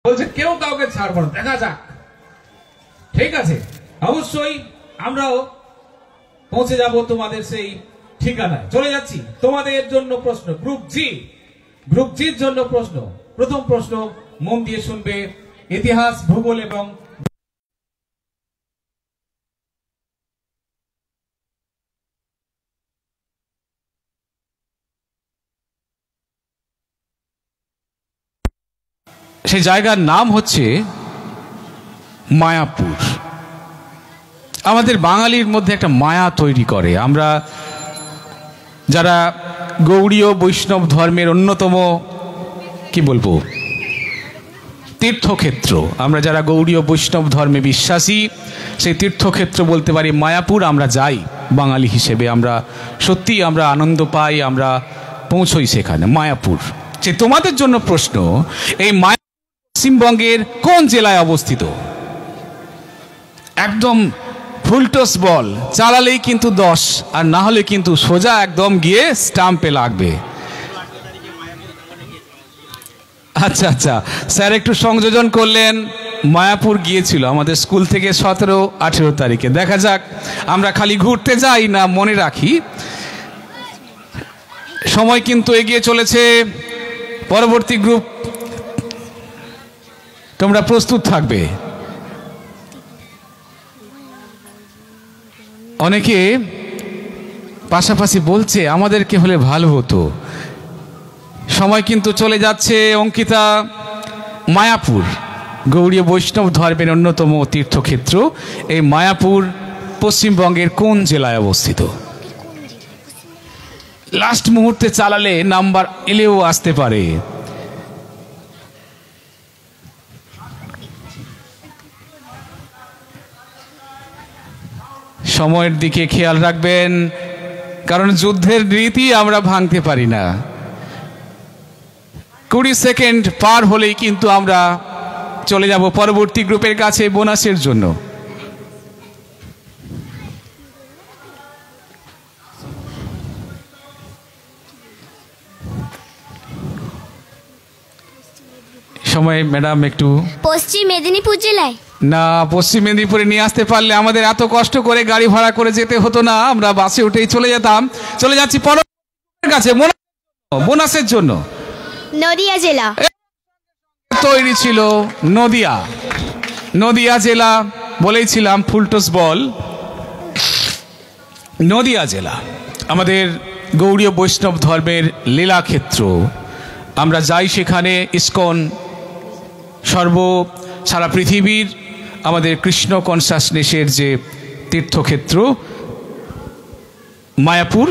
বলছে কেউ কাউকে ছাড়বো না, দেখা যাক। ঠিক আছে, অবশ্যই আমরাও পৌঁছে যাব তোমাদের সেই ঠিকানায়। চলে যাচ্ছি তোমাদের জন্য প্রশ্ন, গ্রুপ জির জন্য প্রশ্ন। প্রথম প্রশ্ন মন দিয়ে শুনবে, ইতিহাস, ভূগোল এবং সেই জায়গার নাম হচ্ছে মায়াপুর। আমাদের বাঙালির মধ্যে একটা মায়া তৈরি করে। আমরা যারা গৌড়ীয় বৈষ্ণব ধর্মের অন্যতম কি বলবো তীর্থক্ষেত্র, আমরা যারা গৌড়ীয় বৈষ্ণব ধর্মে বিশ্বাসী, সেই তীর্থক্ষেত্র বলতে পারি মায়াপুর। আমরা যাই বাঙালি হিসেবে, আমরা সত্যি আমরা আনন্দ পাই, আমরা পৌঁছই সেখানে মায়াপুর। যে তোমাদের জন্য প্রশ্ন, এই মায়া পশ্চিমবঙ্গের কোন জেলায় অবস্থিত? একদম ফুলটস বল, চালালেই কিন্তু 10, আর না হলে কিন্তু সোজা একদম গিয়ে স্টাম্পে লাগবে। আচ্ছা আচ্ছা, স্যার একটু সংযোজন করলেন, মায়াপুর গিয়েছিল আমাদের স্কুল থেকে 17-18 তারিখে। দেখা যাক আমরা খালি ঘুরতে যাই না মনে রাখি। সময় কিন্তু এগিয়ে চলেছে। পরবর্তী গ্রুপ, তোমরা প্রস্তুত থাকবে। অনেকে পাশাপাশি বলছে আমাদেরকে হলে ভালো হতো। সময় কিন্তু চলে যাচ্ছে। অঙ্কিতা, মায়াপুর গৌড়ীয় বৈষ্ণব ধর্মের অন্যতম তীর্থক্ষেত্র। এই মায়াপুর পশ্চিমবঙ্গের কোন জেলায় অবস্থিত? লাস্ট মুহূর্তে চালালে নাম্বার এলেও আসতে পারে। সময়ের দিকে খেয়াল রাখবেন, কারণ যুদ্ধের রীতি আমরা ভাঙতে পারি না। 20 সেকেন্ড পার হলেই কিন্তু আমরা চলে যাব পরবর্তী গ্রুপের কাছে বোনাসের জন্য। সময় ম্যাডাম একটু। পশ্চিম মেদিনীপুর জেলায় না, পশ্চিম মেদিনীপুরে নিয়ে আসতে পারলে আমাদের এত কষ্ট করে গাড়ি ভাড়া করে যেতে হতো না, আমরা বাসে উঠেই চলে যেতাম। চলে যাচ্ছি পরবর্তী কাছে বোনাসের জন্য। নদিয়া জেলা তৈরি ছিল নদিয়া জেলা বলেইছিলাম, ফুলটস বল। নদিয়া জেলা আমাদের গৌড়ীয় বৈষ্ণব ধর্মের লীলাক্ষেত্র। আমরা যাই সেখানে, ইসকন সারা পৃথিবীর আমাদের কৃষ্ণ কনসাসনেসের যে তীর্থক্ষেত্র, মায়াপুর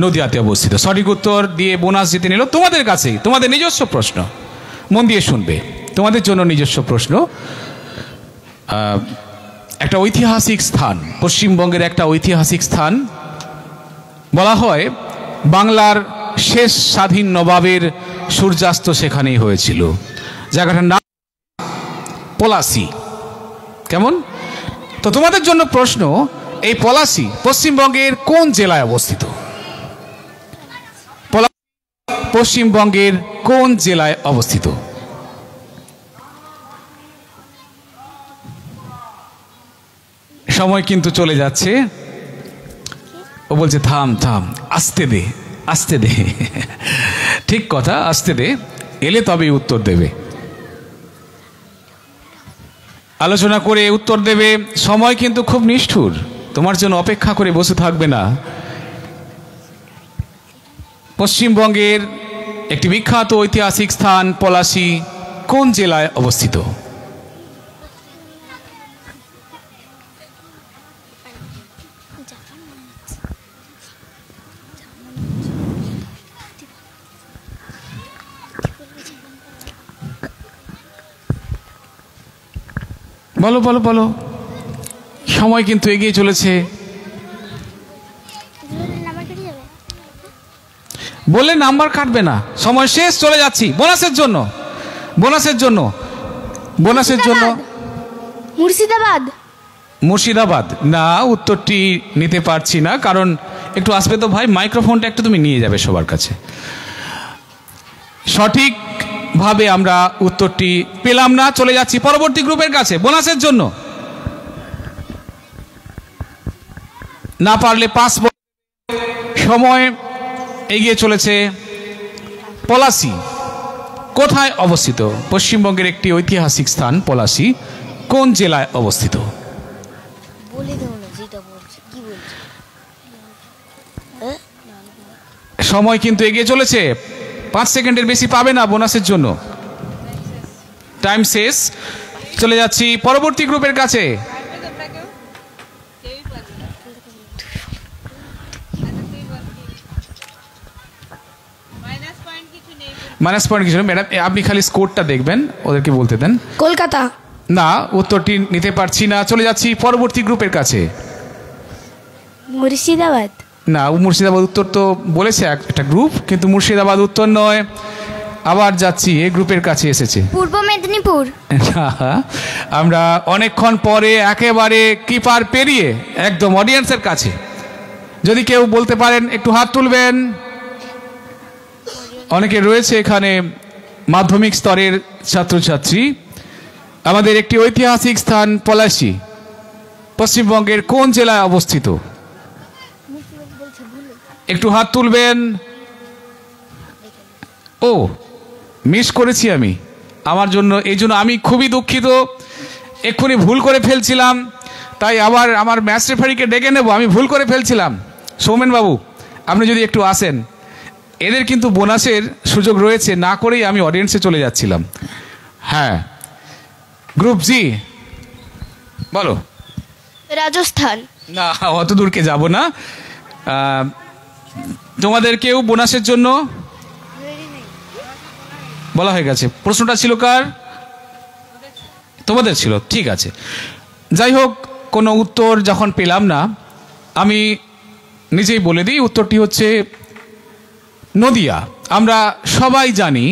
নদিয়াতে অবস্থিত। সঠিক উত্তর দিয়ে বোনাস জিতে নিল তোমাদের কাছে। তোমাদের নিজস্ব প্রশ্ন, মন দিয়ে শুনবে, তোমাদের জন্য নিজস্ব প্রশ্ন। একটা ঐতিহাসিক স্থান, পশ্চিমবঙ্গের একটা ঐতিহাসিক স্থান, বলা হয় বাংলার শেষ স্বাধীন নবাবের সূর্যাস্ত সেখানেই হয়েছিল। জায়গাটার নাম পলাশী। কেমন? তো তোমাদের জন্য প্রশ্ন, এই পলাশী পশ্চিমবঙ্গের কোন জেলায় অবস্থিত? পশ্চিমবঙ্গের কোন জেলায় অবস্থিত? সময় কিন্তু চলে যাচ্ছে। ও বলছে থাম থাম, আসতে দে। ঠিক কথা, আসতে দে, এলে তবেই উত্তর দেবে। আলোচনা করে উত্তর দেবে। সময় কিন্তু খুব নিষ্ঠুর, তোমার জন্য অপেক্ষা করে বসে থাকবে না। পশ্চিমবঙ্গের একটি বিখ্যাত ঐতিহাসিক স্থান পলাশী কোন জেলায় অবস্থিত? বলো বলো বলো, সময় কিন্তু এগিয়ে চলেছে। বললে নাম্বার কাটবে না, সময় শেষ, চলে যাচ্ছি বোনাসের জন্য। মুর্শিদাবাদ না, উত্তরটি নিতে পারছি না, কারণ একটু আসবে তো ভাই, মাইক্রোফোনটা একটু তুমি নিয়ে যাবে সবার কাছে। সঠিক ভাবে আমরা উত্তরটি পেলাম না। চলে যাচ্ছি পরবর্তী গ্রুপের কাছে বোনাসের জন্য। না পারলে পাস। সময় এগিয়ে চলেছে। পলাশী কোথায় অবস্থিত? পশ্চিমবঙ্গের একটি ঐতিহাসিক স্থান পলাশী কোন জেলায় অবস্থিত? সময় কিন্তু এগিয়ে চলেছে। 5 সেকেন্ডের বেশি পাবে না বোনাসের জন্য। টাইম শেষ। চলে যাচ্ছি পরবর্তী গ্রুপের কাছে। মাইনাস পয়েন্ট কিছু ম্যাডাম, আপনি খালি স্কোরটা দেখবেন, ওদেরকে বলতে দেন। কলকাতা। না, উত্তরটি নিতে পারছি না। চলে যাচ্ছি পরবর্তী গ্রুপের কাছে। মুর্শিদাবাদ। না, মুর্শিদাবাদ উত্তর তো বলেছে একটা গ্রুপ, কিন্তু মুর্শিদাবাদ উত্তর নয়। আবার যাচ্ছি এই গ্রুপের কাছে এসেছে। পূর্ব মেদিনীপুর। আমরা অনেকক্ষণ পরে একেবারে কিপার পেরিয়ে একদম অডিয়েন্সের কাছে। যদি কেউ বলতে পারেন একটু হাত তুলবেন। অনেকে রয়েছে এখানে মাধ্যমিক স্তরের ছাত্রছাত্রী। আমাদের একটি ঐতিহাসিক স্থান পলাশী পশ্চিমবঙ্গের কোন জেলায় অবস্থিত? একটু হাত তুলবেন। ও, মিস করেছি আমি, আমার জন্য, এই জন্য আমি খুবই দুঃখিত। এক্ষুনি ভুল করে ফেলছিলাম, তাই আবার আমার ম্যাচ রেফারিকে ডেকে নেব। আমি ভুল করে ফেলছিলাম। সৌমেন বাবু, আপনি যদি একটু আসেন। এদের কিন্তু বোনাসের সুযোগ রয়েছে, না করেই আমি অডিয়েন্সে চলে যাচ্ছিলাম। হ্যাঁ, গ্রুপ জি বলো। রাজস্থান। না, অত দূরকে যাব না। তোমাদের কেউ বোনাসের জন্য বলা হয়ে গেছে? প্রশ্নটা ছিল কার? তোমাদের ছিল, ঠিক আছে। যাই হোক, কোনো উত্তর যখন পেলাম না, আমি নিজেই বলে দিই উত্তরটি হচ্ছে নদিয়া। আমরা সবাই জানি,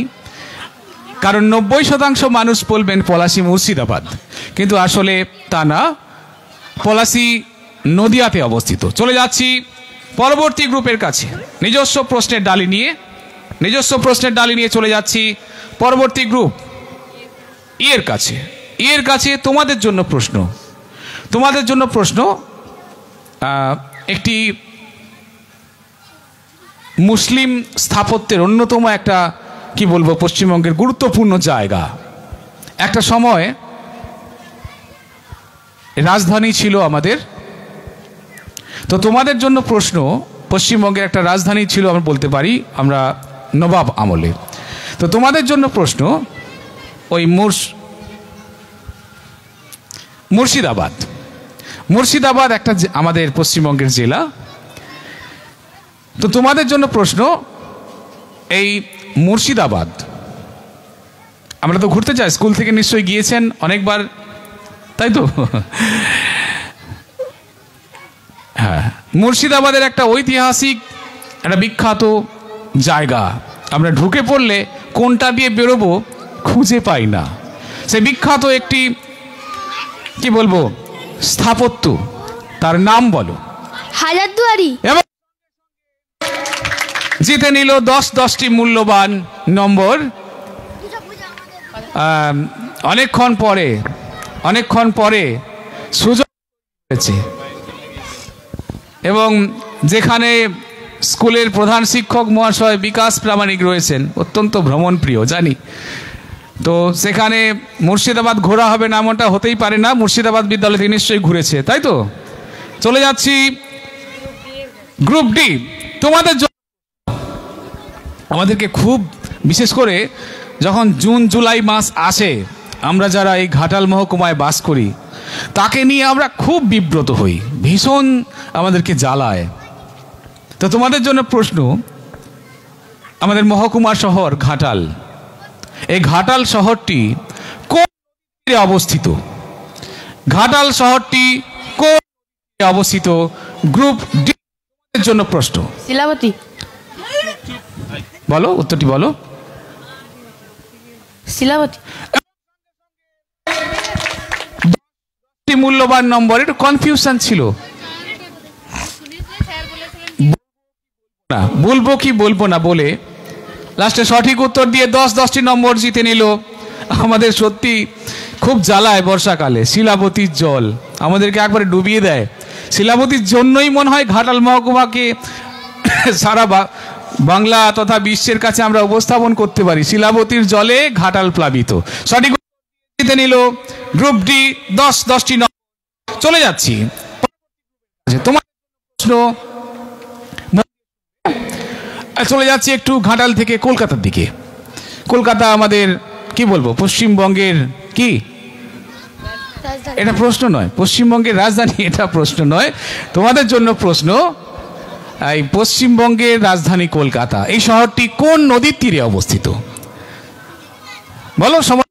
কারণ 90% মানুষ বলবেন পলাশী মুর্শিদাবাদ, কিন্তু আসলে তা না। পলাশী নদিয়াতে অবস্থিত। চলে যাচ্ছি পরবর্তী গ্রুপের কাছে। নিজস্ব প্রশ্নের ডালি নিয়ে চলে যাচ্ছি পরবর্তী গ্রুপ এর কাছে। তোমাদের জন্য প্রশ্ন। একটি মুসলিম স্থাপত্যের অন্যতম একটা, কি বলবো, পশ্চিমবঙ্গের গুরুত্বপূর্ণ জায়গা। একটা সময় রাজধানী ছিল আমাদের। তো তোমাদের জন্য প্রশ্ন, পশ্চিমবঙ্গের একটা রাজধানী ছিল, আমরা বলতে পারি আমরা নবাব আমলে। তো তোমাদের জন্য প্রশ্ন, ওই মুর্শিদাবাদ একটা আমাদের পশ্চিমবঙ্গের জেলা। তো তোমাদের জন্য প্রশ্ন, এই মুর্শিদাবাদ, আমরা তো ঘুরতে যাই, স্কুল থেকে নিশ্চয়ই গিয়েছেন অনেকবার, তাই তো? হ্যাঁ, মুর্শিদাবাদের একটা ঐতিহাসিক, একটা বিখ্যাত জায়গা। আমরা ঢুকে পড়লে কোনটা দিয়ে বেরোবো খুঁজে পাই না। সে বিখ্যাত একটি, কি বলবো, স্থাপত্য, তার নাম বলো। হাজারদুয়ারি। এবং জিতে নিল 10টি মূল্যবান নম্বর। অনেকক্ষণ পরে সুযোগ হয়েছে, এবং যেখানে স্কুলের প্রধান শিক্ষক মহাশয় বিকাশ প্রামাণিক রয়েছেন, অত্যন্ত ভ্রমণপ্রিয় জানি, তো সেখানে মুর্শিদাবাদ ঘোরা হবে না এমনটা হতেই পারে না। মুর্শিদাবাদ বিদ্যালয় থেকে নিশ্চয়ই ঘুরেছে, তাই তো? চলে যাচ্ছি গ্রুপ ডি। তোমাদের আমাদেরকে খুব, বিশেষ করে যখন জুন জুলাই মাস আসে, আমরা যারা এই ঘাটাল মহকুমায় বাস করি, তাকে নিয়ে আমরা খুব বিব্রত হই, ভীষণ আমাদেরকে জ্বালায়। তো তোমাদের জন্য প্রশ্ন, আমাদের মহকুমা শহর ঘাটাল, এই ঘাটাল শহরটি কোন অবস্থিত? ঘাটাল শহরটি কোন অবস্থিত? গ্রুপ ডি এর জন্য প্রশ্ন। শিলাবতী। বলো, উত্তরটি বলো। শিলাবতী। মূল্যবান নম্বর, একটু কনফিউশন ছিল, বলবো কি বলবো না বলে লাস্টে সঠিক উত্তর দিয়ে 10-10টি নম্বর জিতে নিল। আমাদের সত্যি খুব জ্বালায় বর্ষাকালে শিলাবতীর জল আমাদেরকে একবারে ডুবিয়ে দেয়। শিলাবতীর জন্যই মনে হয় ঘাটাল মহকুমাকে সারা বাংলা তথা বিশ্বের কাছে আমরা উপস্থাপন করতে পারি, শিলাবতীর জলে ঘাটাল প্লাবিত। সঠিক জিতে নিল গ্রুপ ডি 10-10টি নম্বর। চলে যাচ্ছি তোমার প্রশ্ন, চলে যাচ্ছি একটু ঘাটাল থেকে কলকাতার দিকে। কলকাতা আমাদের কি বলবো পশ্চিমবঙ্গের কি, এটা প্রশ্ন নয়, পশ্চিমবঙ্গের রাজধানী এটা প্রশ্ন নয়, তোমাদের জন্য প্রশ্ন। এই পশ্চিমবঙ্গের রাজধানী কলকাতা, এই শহরটি কোন নদীর তীরে অবস্থিত? বলো সময়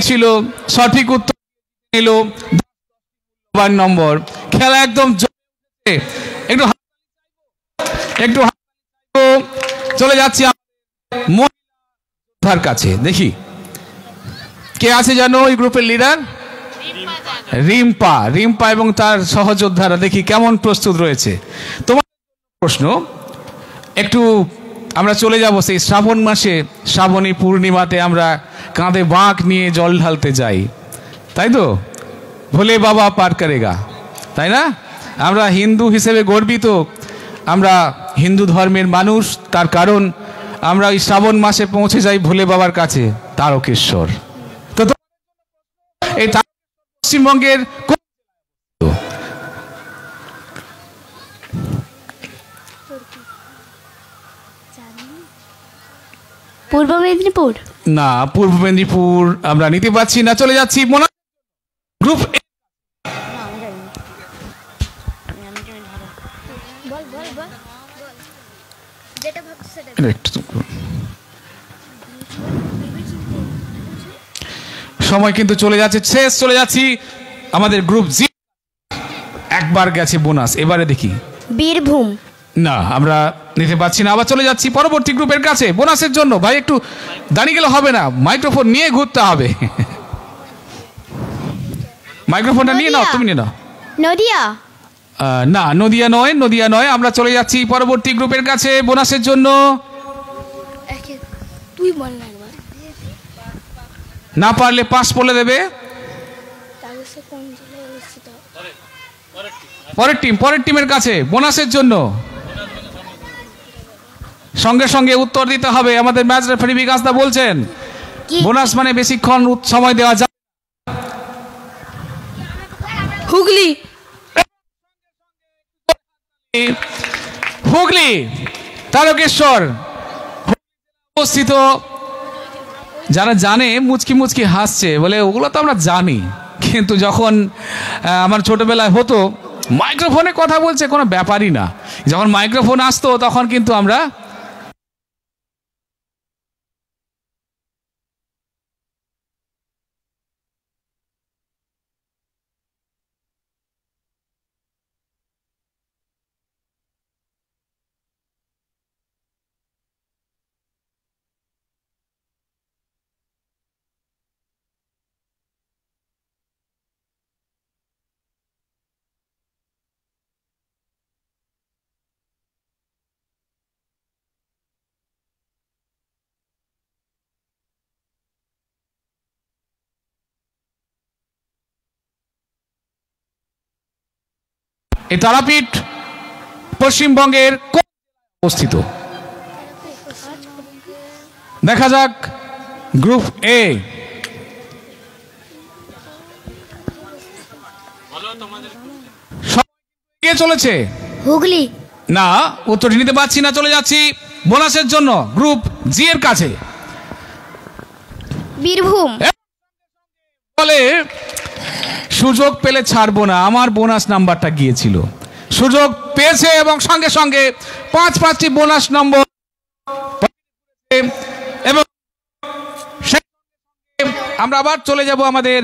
ছিল। সঠিক উত্তর নিল নম্বর। খেলা একদম একটু একটু চলে যাচ্ছি মহিলার কাছে, দেখি কে আছে জানো ওই গ্রুপের লিডার? রিম্পা। রিম্পা এবং তার সহযোদ্ধারা দেখি কেমন প্রস্তুত রয়েছে। তোমার প্রশ্ন একটু আমরা চলে যাব সেই শ্রাবণ মাসে, শ্রাবণী পূর্ণিমাতে আমরা কাঁধে বাঁক নিয়ে জল ঢালতে যাই, তাই তো? ভোলে বাবা পার করেগা, তাই না? আমরা হিন্দু হিসেবে গর্বিত, আমরা হিন্দু ধর্মের মানুষ, তার কারণ আমরা ওই শ্রাবণ মাসে পৌঁছে যাই ভোলে বাবার কাছে, তারকেশ্বর। তো এই পশ্চিমবঙ্গের পূর্ব মেদিনীপুর না, পূর্ব মেদিনীপুর আমরা নিতে পারছি না। চলে যাচ্ছি গ্রুপ সময় কিন্তু চলে যাচ্ছে, শেষ। চলে যাচ্ছি আমাদের গ্রুপ জি। একবার গেছে বোনাস, এবারে দেখি বীরভূম। না, আমরা নিতে পারছি না। আবার চলে যাচ্ছি পরবর্তী গ্রুপের কাছে বোনাসের জন্য। ভাই একটু দাঁড়িয়ে গেলে হবে না, মাইক্রোফোন নিয়ে ঘুরতে হবে। মাইক্রোফোনটা নিয়ে নাও, তুমি নিয়ে নাও। নদিয়া। না, নদিয়া নয়, নদিয়া নয়। আমরা চলে যাচ্ছি পরবর্তী গ্রুপের কাছে বোনাসের জন্য। না পারলে পাস বলে দেবে। পরের টিমের কাছে বোনাসের জন্য সঙ্গে সঙ্গে উত্তর দিতে হবে। আমাদের ম্যাচ রেফারি বিকাশ দা বলছেন বোনাস মানে বেশিক্ষণ সময় দেওয়া যায়। হুগলি। হুগলি তারকেশ্বর অবস্থিত। যারা জানে মুচকি মুচকি হাসছে, বলে ওগুলো তো আমরা জানি, কিন্তু যখন আমার ছোটবেলায় হতো মাইক্রোফোনে কথা বলছে কোনো ব্যাপারই না, যখন মাইক্রোফোন আসতো তখন কিন্তু আমরা এই তারাপীঠ পশ্চিমবঙ্গের অবস্থিত। দেখা যাক গ্রুপ এ। চলেছে হুগলি। না, উত্তরটি নিতে পারছি না। চলে যাচ্ছি বোনাসের জন্য গ্রুপ জি এর কাছে। বীরভূম। বলে সুযোগ পেলে ছাড়বো না, আমার বোনাস নাম্বারটা গিয়েছিল, সুযোগ পেয়েছে এবং সঙ্গে সঙ্গে 5টি বোনাস নম্বর এবং আমরা আবার চলে যাব আমাদের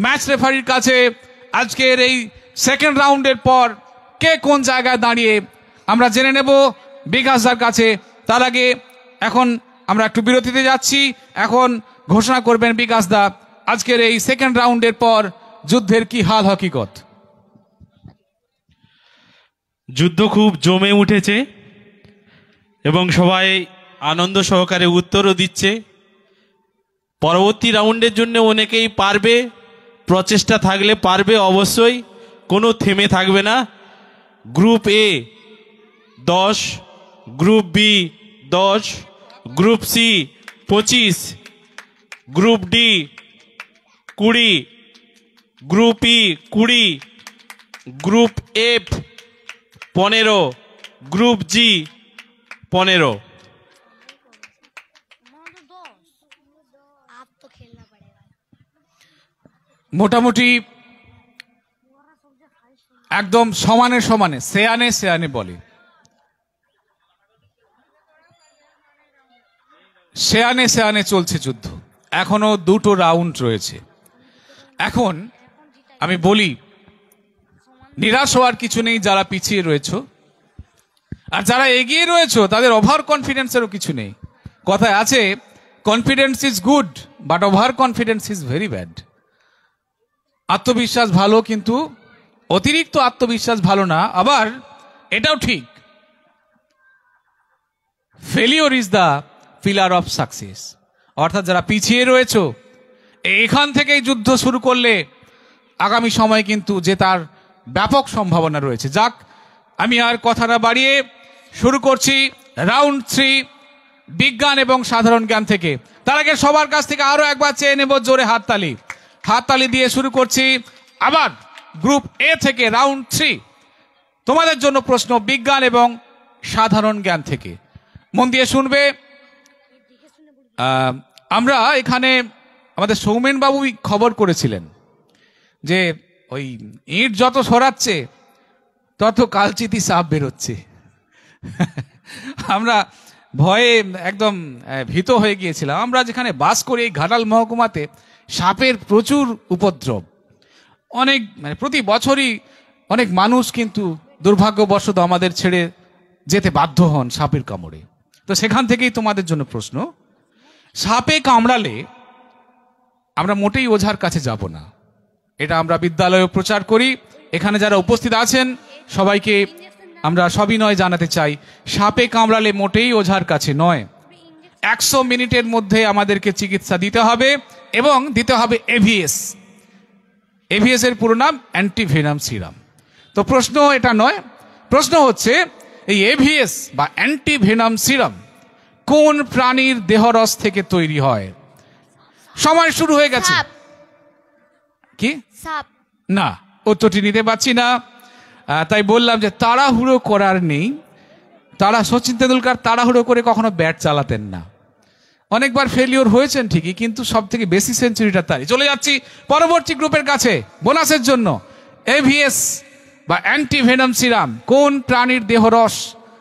ম্যাচ রেফারির কাছে। আজকের এই সেকেন্ড রাউন্ডের পর কে কোন জায়গায় দাঁড়িয়ে আমরা জেনে নেব বিকাশদার কাছে। তার আগে এখন আমরা একটু বিরতিতে যাচ্ছি, এখন ঘোষণা করবেন বিকাশদা আজকের এই সেকেন্ড রাউন্ডের পর যুদ্ধের কি হাল হকিকত। যুদ্ধ খুব জমে উঠেছে এবং সবাই আনন্দ সহকারে উত্তরও দিচ্ছে। পরবর্তী রাউন্ডের জন্য অনেকেই পারবে, প্রচেষ্টা থাকলে পারবে অবশ্যই, কোনো থেমে থাকবে না। Group A 10, group B 10, group C 25, group D 20, group E 20, group F 15, group G 15। মোটামুটি একদম সমানে সমানে, সেয়ানে সেয়ানে বলে, সেয়ানে সেয়ানে চলছে যুদ্ধ। এখনো 2টো রাউন্ড রয়েছে। এখন আমি বলি, নিরাশ হওয়ার কিছু নেই যারা পিছিয়ে রয়েছে, আর যারা এগিয়ে রয়েছে তাদের ওভার কনফিডেন্সেরও কিছু নেই। কথায় আছে, confidence is good but over confidence is very bad. আত্মবিশ্বাস ভালো, কিন্তু অতিরিক্ত আত্মবিশ্বাস ভালো না। আবার এটাও ঠিক, failure is the pillar of success. অর্থাৎ যারা পিছিয়ে রয়েছে, এখান থেকেই যুদ্ধ শুরু করলে আগামী সময় কিন্তু জেতার ব্যাপক সম্ভাবনা রয়েছে। যাক, আমি আর কথা না বাড়িয়ে শুরু করছি রাউন্ড 3, বিজ্ঞান এবং সাধারণ জ্ঞান থেকে। তার আগে সবার কাছ থেকে আরো একবার চেয়ে নেব জোরে হাততালি। হাততালি দিয়ে শুরু করছি আবার গ্রুপ এ থেকে রাউন্ড 3। তোমাদের জন্য প্রশ্ন বিজ্ঞান এবং সাধারণ জ্ঞান থেকে, মন দিয়ে শুনবে। আমরা এখানে আমাদের সৌমেন বাবু খবর করেছিলেন যে ওই ইট যত সরাচ্ছে তত কালচিতি সাপ বেরোচ্ছে। আমরা ভয়ে একদম ভীত হয়ে গিয়েছিলাম। আমরা যেখানে বাস করি, এই ঘাটাল মহকুমাতে সাপের প্রচুর উপদ্রব। অনেক প্রতি বছরই অনেক মানুষ কিন্তু দুর্ভাগ্যবশত আমাদের ছেড়ে যেতে বাধ্য হন সাপের কামড়ে। তো সেখান থেকেই তোমাদের জন্য প্রশ্ন, সাপে কামড়ালে আমরা মোটেই ওঝার কাছে যাব না, এটা আমরা বিদ্যালয়ে প্রচার করি। এখানে যারা উপস্থিত আছেন সবাইকে আমরা সবিনয় জানাতে চাই, সাপে কামড়ালে মোটেই ওঝার কাছে নয়। 100 মিনিটের মধ্যে আমাদেরকে চিকিৎসা দিতে হবে এবং দিতে হবে এভিএস। এভিএস এর পুরো নাম অ্যান্টিভেনাম সিরাম। তো প্রশ্ন এটা নয়, প্রশ্ন হচ্ছে এই এভিএস বা অ্যান্টিভেনাম সিরাম কোন প্রাণীর দেহরস থেকে তৈরি হয়? সময় শুরু হয়ে গেছে। কি সাপ? না, উত্তরটি নিতে পারছি না। তাই বললাম যে তাড়াহুড়ো করার নেই। সচিন তেন্ডুলকার তাড়াহুড়ো করে কখনো ব্যাট চালাতেন না। অনেকবার ফেলিওর হয়েছেন ঠিকই, কিন্তু সব থেকে বেশি সেঞ্চুরিটা তাই। চলে যাচ্ছি পরবর্তী গ্রুপের কাছে বোনাসের জন্য। এভিএস বা অ্যান্টিভেনাম সিরাম কোন প্রাণীর দেহরস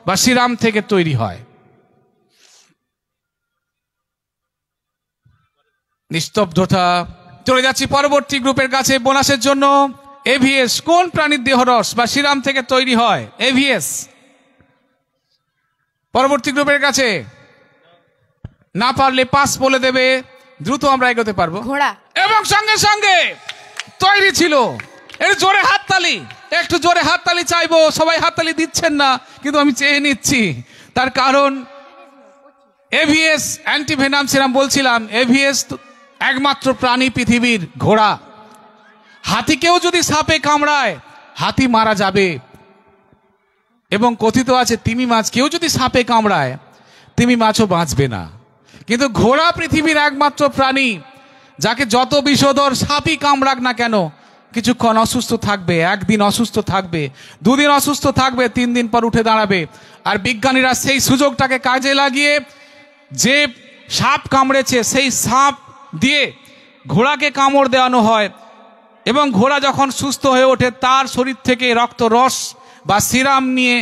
বা সিরাম থেকে তৈরি হয়? নিস্তব্ধতা। চলে যাচ্ছি পরবর্তী গ্রুপের কাছে বোনাসের জন্য। এভিএস কোন প্রাণীর দেহরস বা সিরাম থেকে তৈরি হয়? এভিএস। পরবর্তী গ্রুপের কাছে, না পারলে পাস বলে দেবে, দ্রুত আমরা এগোতে পারবো। ঘোড়া। এবং সঙ্গে সঙ্গে তৈরি ছিল। এর জোরে হাততালি, একটু জোরে হাততালি চাইবো। সবাই হাততালি দিচ্ছেন না, কিন্তু আমি চেয়ে নিচ্ছি। তার কারণ এভিএস অ্যান্টিভেনাম সিরাম বলছিলাম। এভিএস একমাত্র প্রাণী পৃথিবীর, ঘোড়া। হাতিকেও যদি সাপে কামড়ায় হাতি মারা যাবে, এবং কথিত আছে তিমি মাছ কেউ যদি সাপে কামড়ায় তিমি মাছও বাঁচবে না। কিন্তু ঘোড়া পৃথিবীর একমাত্র প্রাণী যাকে যত বিষধর সাপই কামড়াক না কেন কিছুক্ষণ অসুস্থ থাকবে, একদিন অসুস্থ থাকবে, 2 দিন অসুস্থ থাকবে, 3 দিন পর উঠে দাঁড়াবে। আর বিজ্ঞানীরা সেই সুযোগটাকে কাজে লাগিয়ে যে সাপ কামড়েছে সেই সাপ দিয়ে ঘোড়াকে কামড় দেওয়ানো হয়, এবং ঘোড়া যখন সুস্থ হয়ে ওঠে তার শরীর থেকে রক্ত রস বা সিরাম নিয়ে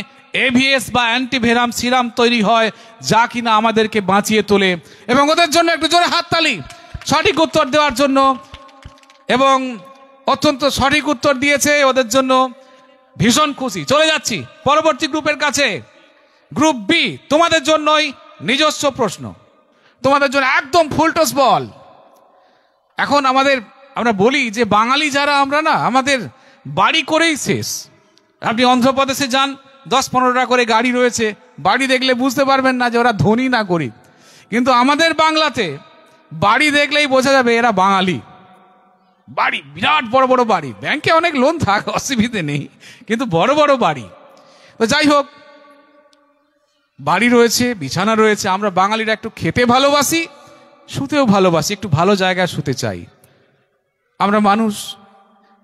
এভিএস বা অ্যান্টিভেনাম সিরাম তৈরি হয়, যা কিনা আমাদেরকে বাঁচিয়ে তোলে। এবং ওদের জন্য একটু জোরে হাততালি সঠিক উত্তর দেওয়ার জন্য, এবং অত্যন্ত সঠিক উত্তর দিয়েছে, ওদের জন্য ভীষণ খুশি। চলে যাচ্ছি পরবর্তী গ্রুপের কাছে, গ্রুপ বি। তোমাদের জন্যই নিজস্ব প্রশ্ন, তোমাদের জন্য একদম ফুলটস বল। এখন আমরা বলি যে বাঙালি যারা আমরা না, আমাদের বাড়ি করেই শেষ। আপনি অন্ধ্রপ্রদেশে যান, 10-15টা করে গাড়ি রয়েছে, বাড়ি দেখলে বুঝতে পারবেন না যে ওরা ধনী না গরিব। কিন্তু আমাদের বাংলাতে বাড়ি দেখলেই বোঝা যাবে এরা বাঙালি। বাড়ি, বিরাট বড় বড় বাড়ি, ব্যাংকে অনেক লোন থাক, অসুবিধে নেই, কিন্তু বড় বড় বাড়ি। তো যাই হোক, বাড়ি রয়েছে, বিছানা রয়েছে। আমরা বাঙালিরা একটু খেতে ভালোবাসি, শুতেও ভালোবাসি, একটু ভালো জায়গায় শুতে চাই। আমরা মানুষ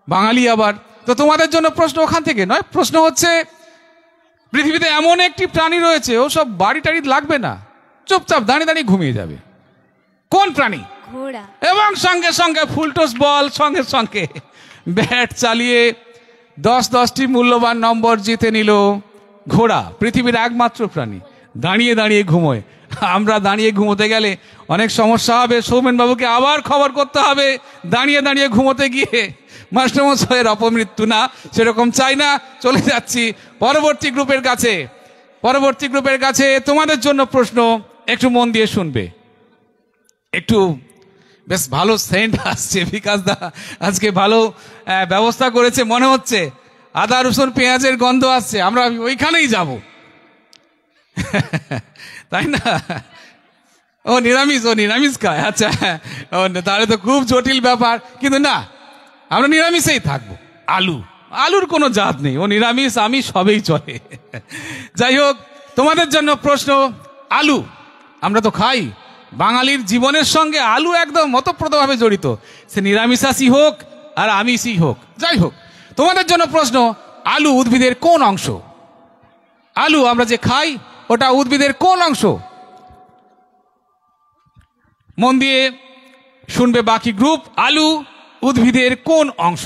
বাঙালি আবার। তো তোমাদের জন্য প্রশ্ন ওখান থেকে নয়, প্রশ্ন হচ্ছে পৃথিবীতে এমন একটি প্রাণী রয়েছে ও সব বাড়ি টাড়ি লাগবে না, চুপচাপ দাঁড়িয়ে দাঁড়িয়ে ঘুমিয়ে যাবে। কোন প্রাণী? ঘোড়া। এবং সঙ্গে সঙ্গে ফুলটস বল, সঙ্গে সঙ্গে ব্যাট চালিয়ে 10-10টি মূল্যবান নম্বর জিতে নিল ঘোড়া। পৃথিবীর একমাত্র প্রাণী দাঁড়িয়ে দাঁড়িয়ে ঘুমোয়। আমরা দাঁড়িয়ে ঘুমোতে গেলে অনেক সমস্যা হবে, সৌমেন বাবুকে আবার খবর করতে হবে দাঁড়িয়ে দাঁড়িয়ে ঘুমোতে গিয়ে মাস্টারমশাইয়ের অপমৃত্যু না, সেরকম চাই না। চলে যাচ্ছি পরবর্তী গ্রুপের কাছে। পরবর্তী গ্রুপের কাছে তোমাদের জন্য প্রশ্ন, একটু মন দিয়ে শুনবে। একটু বেশ ভালো সেন্ট আসছে, বিকাশ দা আজকে ভালো ব্যবস্থা করেছে মনে হচ্ছে। আদা রসুন পেঁয়াজের গন্ধ আসছে, আমরা ওইখানেই যাব, তাই না? ও নিরামিষ খায়, আচ্ছা। ও তাহলে তো খুব জটিল ব্যাপার, কিন্তু না, আমরা নিরামিষেই থাকবো। আলুর কোনো জাত নেই, ও নিরামিষ আমি সবেই চলে। যাই হোক, তোমাদের জন্য প্রশ্ন, আলু আমরা তো খাই, বাঙালির জীবনের সঙ্গে আলু একদম ওতপ্রোতভাবে জড়িত, সে নিরামিষাশী হোক আর আমিষই হোক। যাই হোক, তোমাদের জন্য প্রশ্ন, আলু উদ্ভিদের কোন অংশ? আলু আমরা যে খাই ওটা উদ্ভিদের কোন অংশ? মন দিয়ে শুনবে বাকি গ্রুপ। আলু উদ্ভিদের কোন অংশ?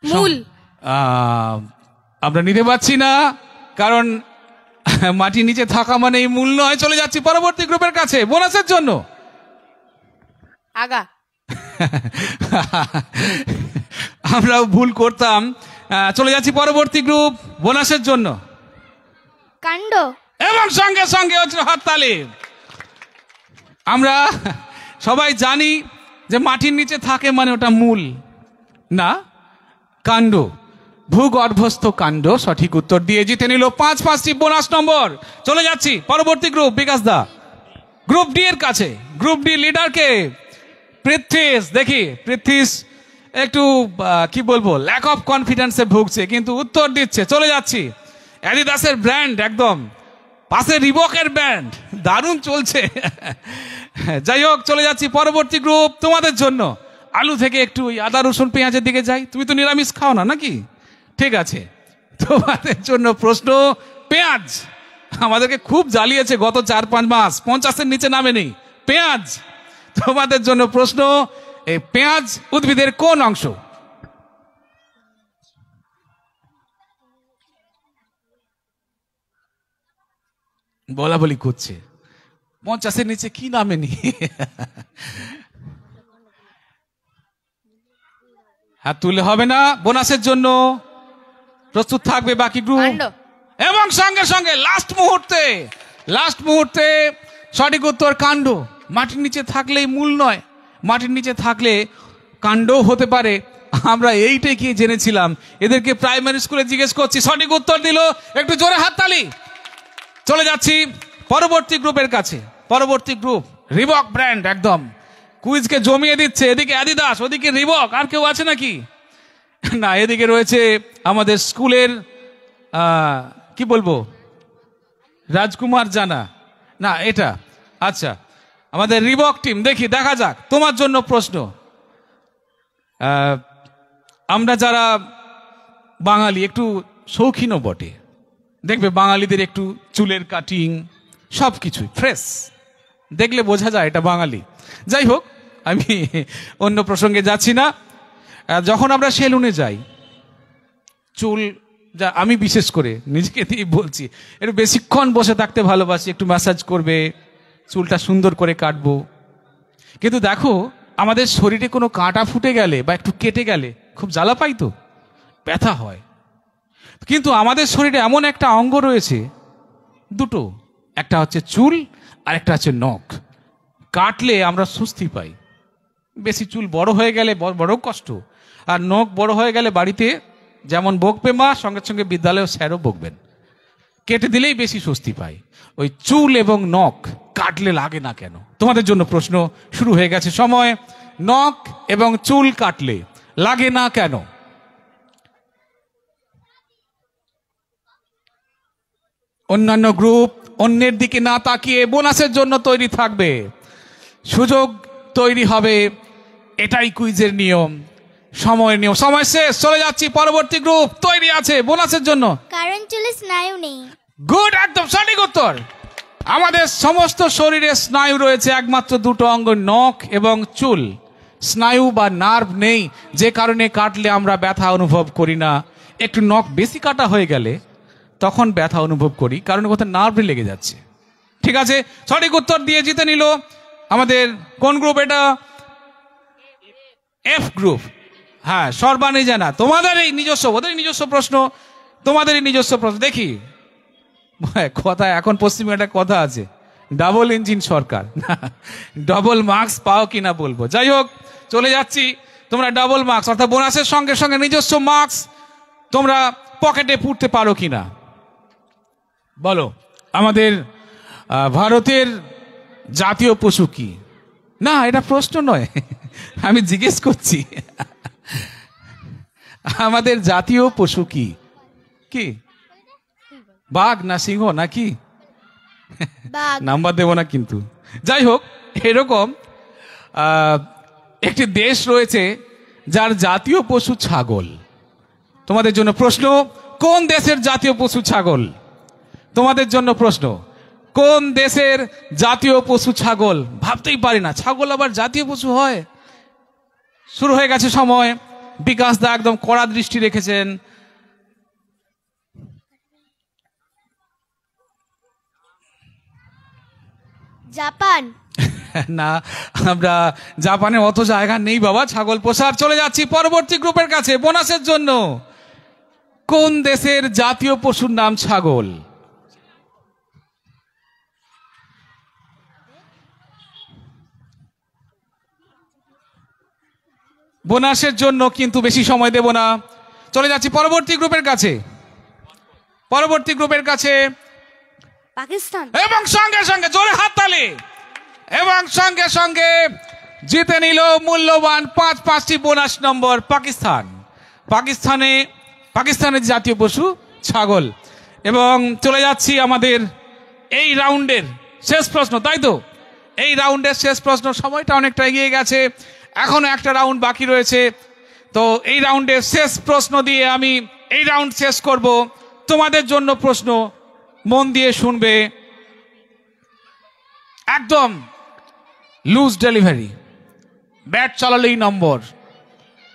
মূল। আমরা নিতে পারছি না, কারণ মাটির নিচে থাকা মানে মূল নয়। চলে যাচ্ছি পরবর্তী গ্রুপের কাছে বোনাসের জন্য। আগা। আমরাও ভুল করতাম। চলে যাচ্ছি পরবর্তী গ্রুপ বোনাসের জন্য। কাণ্ড। এবং সঙ্গে সঙ্গে হচ্ছে হাততালি। আমরা সবাই জানি যে মাটির নিচে থাকে মানে ওটা মূল না, কাণ্ড, ভূগর্ভস্থ কাণ্ড। সঠিক উত্তর দিয়ে জিতে নিল 5টি বোনাস নম্বর। চলে যাচ্ছি পরবর্তী গ্রুপ, বিকাশ দা গ্রুপ ডি এর কাছে। গ্রুপ ডি লিডারকে পৃথ্বীশ। দেখি পৃথ্বীশ একটু কি বলবো, ল্যাক অফ কনফিডেন্সে ভুগছে, কিন্তু উত্তর দিচ্ছে। চলে যাচ্ছি, অ্যাডিডাসের ব্র্যান্ড, একদম পাশে রিবকের ব্র্যান্ড, দারুণ চলছে। যাই হোক, চলে যাচ্ছি পরবর্তী গ্রুপ তোমাদের জন্য। আলু থেকে একটু আদা রসুন পেঁয়াজের দিকে যাই। তুমি তো নিরামিষ খাও না নাকি? ঠিক আছে, তোমাদের জন্য প্রশ্ন, পেঁয়াজ আমাদেরকে খুব জ্বালিয়েছে গত 4-5 মাস, 50-এর নিচে নামে নেই পেঁয়াজ। তোমাদের জন্য প্রশ্ন, এই পেঁয়াজ উদ্ভিদের কোন অংশ? বলা বলি করছে, 50-এর নিচে কি নামেনি? হাত তুলে হবে না। বোনাসের জন্য প্রস্তুত থাকবে বাকি গ্রুপ। এবং সঙ্গে সঙ্গে লাস্ট মুহূর্তে সঠিক উত্তর কাণ্ড। মাটির নিচে থাকলেই মূল নয়, মাটির নিচে থাকলে কাণ্ডও হতে পারে। আমরা এইটাই কি জেনেছিলাম, এদেরকে প্রাইমারি স্কুলে জিজ্ঞেস করছি, সঠিক উত্তর দিল। একটু জোরে হাততালি। চলে যাচ্ছি পরবর্তী গ্রুপের কাছে। পরবর্তী গ্রুপ রিবক ব্র্যান্ড, একদম কুইজকে জমিয়ে দিচ্ছে। এদিকে অ্যাডিডাস, ওদিকে রিবক। আর কেউ আছে নাকি? না, এদিকে রয়েছে আমাদের স্কুলের কি বলবো, রাজকুমার জানা না এটা। আচ্ছা, আমাদের রিবক টিম। দেখি, দেখা যাক। তোমার জন্য প্রশ্ন, আমরা যারা বাঙালি একটু শৌখিনও বটে, দেখবে বাঙালিদের একটু চুলের কাটিং সব কিছুই ফ্রেশ, দেখলে বোঝা যায় এটা বাঙালি। যাই হোক, আমি অন্য প্রসঙ্গে যাচ্ছি না। যখন আমরা সেলুনে যাই, চুল যা, আমি বিশেষ করে নিজেকে দিয়ে বলছি, একটু বেশিক্ষণ বসে থাকতে ভালোবাসি, একটু ম্যাসাজ করবে, চুলটা সুন্দর করে কাটবো। কিন্তু দেখো, আমাদের শরীরে কোনো কাঁটা ফুটে গেলে বা একটু কেটে গেলে খুব জ্বালা পাই, তো ব্যথা হয়। কিন্তু আমাদের শরীরে এমন একটা অঙ্গ রয়েছে, দুটো, একটা হচ্ছে চুল আর একটা হচ্ছে নখ। কাটলে আমরা স্বস্তি পাই। বেশি চুল বড় হয়ে গেলে বড় কষ্ট, আর নখ বড় হয়ে গেলে বাড়িতে যেমন বকবে মা, সঙ্গে সঙ্গে বিদ্যালয়েও স্যারও বকবেন। কেটে দিলেই বেশি স্বস্তি পাই। ওই চুল এবং নখ কাটলে লাগে না কেন? তোমাদের জন্য প্রশ্ন শুরু হয়ে গেছে। সময়। নখ এবং চুল কাটলে লাগে না কেন? অন্যান্য গ্রুপ অন্যের দিকে না তাকিয়ে বোনাসের জন্য তৈরি থাকবে, সুযোগ তৈরি হবে, এটাই কুইজের নিয়ম, সময়ের নিয়ম। সময় শেষ, চলে যাচ্ছি। পরবর্তী গ্রুপ তৈরি আছে বোনাসের জন্য। কারণ চুলে স্নায়ু নেই। গুড, একদম সঠিক উত্তর। আমাদের সমস্ত শরীরে স্নায়ু রয়েছে, একমাত্র দুটো অঙ্গ, নখ এবং চুল। স্নায়ু বা নার্ভ নেই, যে কারণে কাটলে আমরা ব্যথা অনুভব করি না। একটু নখ বেশি কাটা হয়ে গেলে তখন ব্যথা অনুভব করি, কারণ কোথাও নার্ভে লেগে যাচ্ছে। ঠিক আছে, সঠিক উত্তর দিয়ে জিতে নিল আমাদের কোন গ্রুপ? এটা এফ গ্রুপ। হ্যাঁ, সর্বাণী জানা। তোমাদেরই নিজস্ব, ওদের নিজস্ব প্রশ্ন, তোমাদেরই নিজস্ব প্রশ্ন। দেখি কথা, এখন পশ্চিমে একটা কথা আছে, ডাবল ইঞ্জিন সরকার, ডবল মার্কস পাও কিনা বলবো। যাই হোক, চলে যাচ্ছি। তোমরা ডাবল মার্কস অর্থাৎ বোনাসের সঙ্গে সঙ্গে নিজস্ব মার্কস তোমরা পকেটে পুরতে পারো কিনা বলো। আমাদের ভারতের জাতীয় পশু কি? না, এটা প্রশ্ন নয়, আমি জিজ্ঞেস করছি। আমাদের জাতীয় পশু কি? কি? বাঘ না সিংহ নাকি? নাম্বার দেব না কিন্তু। যাই হোক, এরকম একটি দেশ রয়েছে যার জাতীয় পশু ছাগল। তোমাদের জন্য প্রশ্ন, কোন দেশের জাতীয় পশু ছাগল? তোমাদের জন্য প্রশ্ন, কোন দেশের জাতীয় পশু ছাগল? ভাবতেই পারি না, ছাগল আবার জাতীয় পশু হয়। শুরু হয়ে গেছে সময়। বিকাশ দা একদম কড়া দৃষ্টি রেখেছেন। জাপান। না, আমরা জাপানে অত জায়গা নেই বাবা ছাগল পোষার। চলে যাচ্ছি পরবর্তী গ্রুপের কাছে বোনাসের জন্য। কোন দেশের জাতীয় পশুর নাম ছাগল? বোনাসের জন্য কিন্তু বেশি সময় দেব না। চলে যাচ্ছি পরবর্তী গ্রুপের কাছে। পরবর্তী গ্রুপের কাছে পাকিস্তান। এবং সঙ্গে সঙ্গে জোরে হাততালি, এবং সঙ্গে সঙ্গে জিতে নিল মূল্যবান পাঁচটি বোনাস নম্বর পাকিস্তান। পাকিস্তানের জাতীয় পশু ছাগল। এবং চলে যাচ্ছি আমাদের এই রাউন্ডের শেষ প্রশ্ন, তাই তো? এই রাউন্ডের শেষ প্রশ্ন। সময়টা অনেকটা এগিয়ে গেছে, এখনো একটা রাউন্ড বাকি রয়েছে। তো এই রাউন্ডের শেষ প্রশ্ন দিয়ে আমি এই রাউন্ড শেষ করব। তোমাদের জন্য প্রশ্ন, মন দিয়ে শুনবে। একদম লুজ ডেলিভারি, ব্যাট চালালেই নম্বর।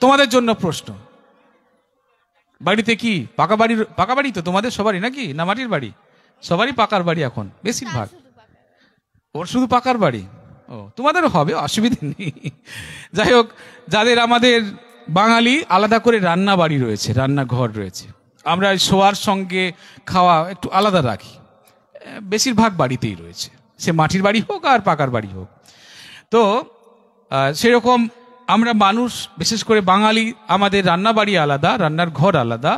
তোমাদের জন্য প্রশ্ন, বাড়িতে কি পাকা বাড়ি তো তোমাদের সবারই নাকি, না মাটির বাড়ি? সবারই পাকার বাড়ি এখন বেশিরভাগ। ওর শুধু পাকার বাড়ি? ও, তোমাদেরও হবে, অসুবিধা নেই। যাই হোক, যাদের আমাদের বাঙালি আলাদা করে রান্না বাড়ি রয়েছে, রান্নাঘর রয়েছে, আমরা শোয়ার সঙ্গে খাওয়া একটু আলাদা রাখি, বেশিরভাগ বাড়িতেই রয়েছে, সে মাটির বাড়ি হোক আর পাকার বাড়ি হোক। তো সেরকম আমরা মানুষ, বিশেষ করে বাঙালি, আমাদের রান্না বাড়ি আলাদা, রান্নার ঘর আলাদা,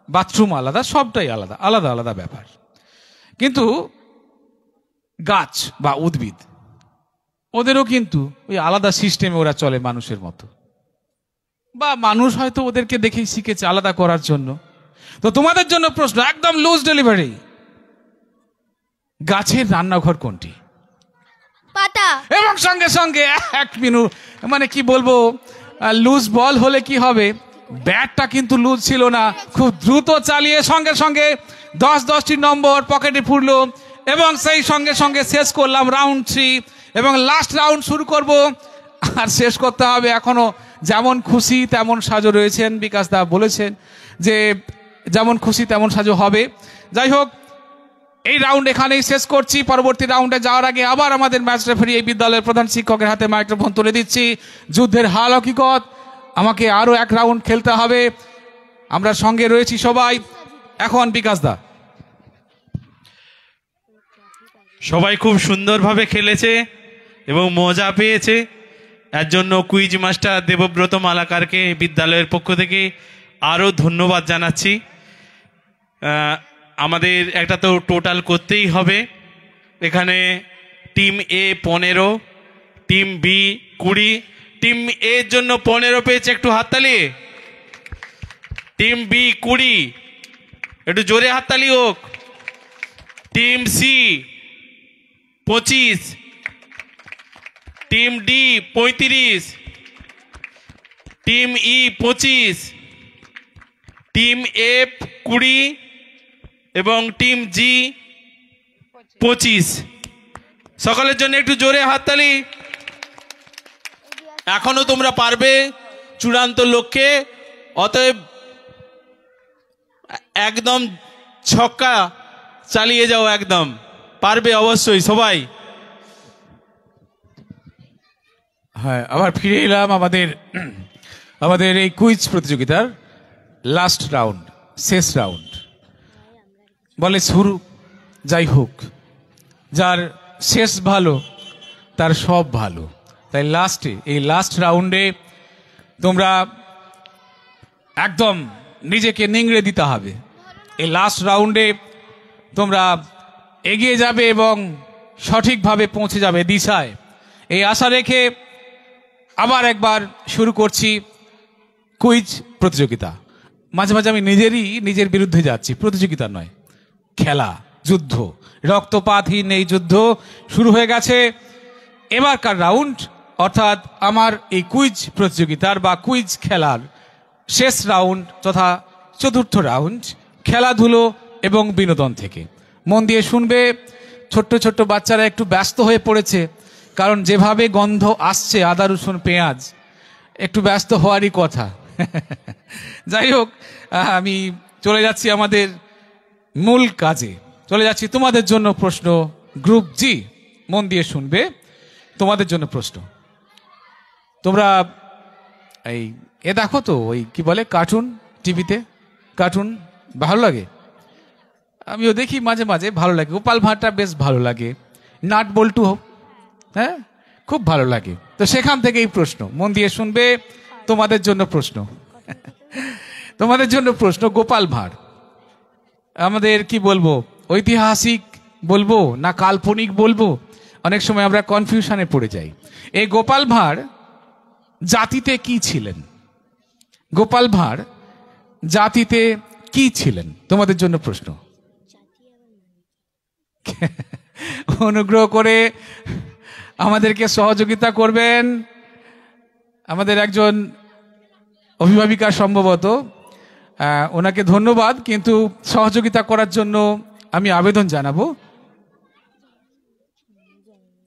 বাথরুম আলাদা, সবটাই আলাদা আলাদা আলাদা ব্যাপার। কিন্তু গাছ বা উদ্ভিদ, ওদেরও কিন্তু ওই আলাদা সিস্টেমে ওরা চলে মানুষের মতো, বা মানুষ হয়তো ওদেরকে দেখেই শিখেছে আলাদা করার জন্য। তো তোমাদের জন্য প্রশ্ন, একদম লুজ ডেলিভারি, গাছের রান্নাঘর কোনটি? পাতা। এবং সঙ্গে সঙ্গে এক মিনিট, মানে কি বলবো, লুজ বল হলে কি হবে, ব্যাটটা কিন্তু লুজ ছিল না, খুব দ্রুত চালিয়ে সঙ্গে সঙ্গে 10টি নম্বর পকেটে পুরলো। এবং সেই সঙ্গে সঙ্গে শেষ করলাম রাউন্ড 3, এবং লাস্ট রাউন্ড শুরু করব। আর শেষ করতে হবে, এখনো যেমন খুশি তেমন সাজো রয়েছেন, বিকাশ দা বলেছেন যে যেমন খুশি তেমন সাজো হবে। যাই হোক, এই রাউন্ড এখানেই শেষ করছি। পরবর্তী রাউন্ডে যাওয়ার আগে আবার আমাদের ম্যাচ রেফারি এই বিদ্যালয়ের প্রধান শিক্ষকের হাতে মাইক্রোফোন তুলে দিচ্ছি। যুদ্ধের হাল হকিকত, আমাকে আরো এক রাউন্ড খেলতে হবে, আমরা সঙ্গে রয়েছি সবাই। এখন বিকাশ দা। সবাই খুব সুন্দরভাবে খেলেছে এবং মজা পেয়েছে, এর জন্য কুইজ মাস্টার দেবব্রত মালাকারকে বিদ্যালয়ের পক্ষ থেকে আরও ধন্যবাদ জানাচ্ছি। আমাদের একটা তো টোটাল করতেই হবে। এখানে টিম এ 15, টিম বি 20, টিম এর জন্য 15 পেয়েছে, একটু হাততালি। টিম বি 20, একটু জোরে হাততালি হোক। Team C 25, team D 35, team E 25, team F 20 এবং টিম জি 25। সকলের জন্য একটু জোরে হাততালি। এখনো তোমরা পারবে চূড়ান্ত লক্ষ্যে, অতএব একদম ছক্কা চালিয়ে যাও, একদম পারবে অবশ্যই সবাই। হ্যাঁ, আবার ফিরে এলাম আমাদের এই কুইজ প্রতিযোগিতার লাস্ট রাউন্ড, শেষ রাউন্ড। বলে শুরু যাই হোক, যার শেষ ভালো তার সব ভালো। তাই এই লাস্ট রাউন্ডে তোমরা একদম নিজেকে নিংড়ে দিতে হবে। এই লাস্ট রাউন্ডে তোমরা এগিয়ে যাবে এবং সঠিকভাবে পৌঁছে যাবে দিশায়, এই আশা রেখে আবার একবার শুরু করছি কুইজ প্রতিযোগিতা। মাঝে মাঝে আমি নিজের বিরুদ্ধে যাচ্ছি, প্রতিযোগিতা নয়, খেলা, যুদ্ধ, রক্তপাতহীন এই যুদ্ধ শুরু হয়ে গেছে। এবারকার রাউন্ড অর্থাৎ আমার এই কুইজ প্রতিযোগিতার বা কুইজ খেলার শেষ রাউন্ড তথা চতুর্থ রাউন্ড, খেলাধুলো এবং বিনোদন থেকে। মন দিয়ে শুনবে। ছোট্ট ছোট্ট বাচ্চারা একটু ব্যস্ত হয়ে পড়েছে, কারণ যেভাবে গন্ধ আসছে আদা রসুন পেঁয়াজ, একটু ব্যস্ত হওয়ারই কথা। যাই হোক, আমি চলে যাচ্ছি আমাদের মূল কাজে, চলে যাচ্ছি তোমাদের জন্য প্রশ্ন। গ্রুপ জি, মন দিয়ে শুনবে, তোমাদের জন্য প্রশ্ন। তোমরা দেখো তো, ওই কি বলে কার্টুন, টিভিতে কার্টুন ভালো লাগে? আমিও দেখি মাঝে মাঝে, ভালো লাগে। গোপাল ভাঁড়টা বেশ ভালো লাগে, নাট বল্টু, হ্যাঁ খুব ভালো লাগে। তো সেখান থেকে এই প্রশ্ন, মন দিয়ে শুনবে, তোমাদের জন্য প্রশ্ন। তোমাদের জন্য প্রশ্ন, গোপাল ভাঁড় আমাদের কি বলবো, ঐতিহাসিক বলবো না কাল্পনিক বলবো? অনেক সময় আমরা কনফিউশনে পড়ে যাই। এই গোপাল ভাঁড় জাতিতে কি ছিলেন? গোপাল ভাঁড় জাতিতে কি ছিলেন? তোমাদের জন্য প্রশ্ন। অনুগ্রহ করে আমাদেরকে সহযোগিতা করবেন। আমাদের একজন অভিভাবিকা সম্ভবত, ওনাকে ধন্যবাদ, কিন্তু সহযোগিতা করার জন্য আমি আবেদন জানাবো।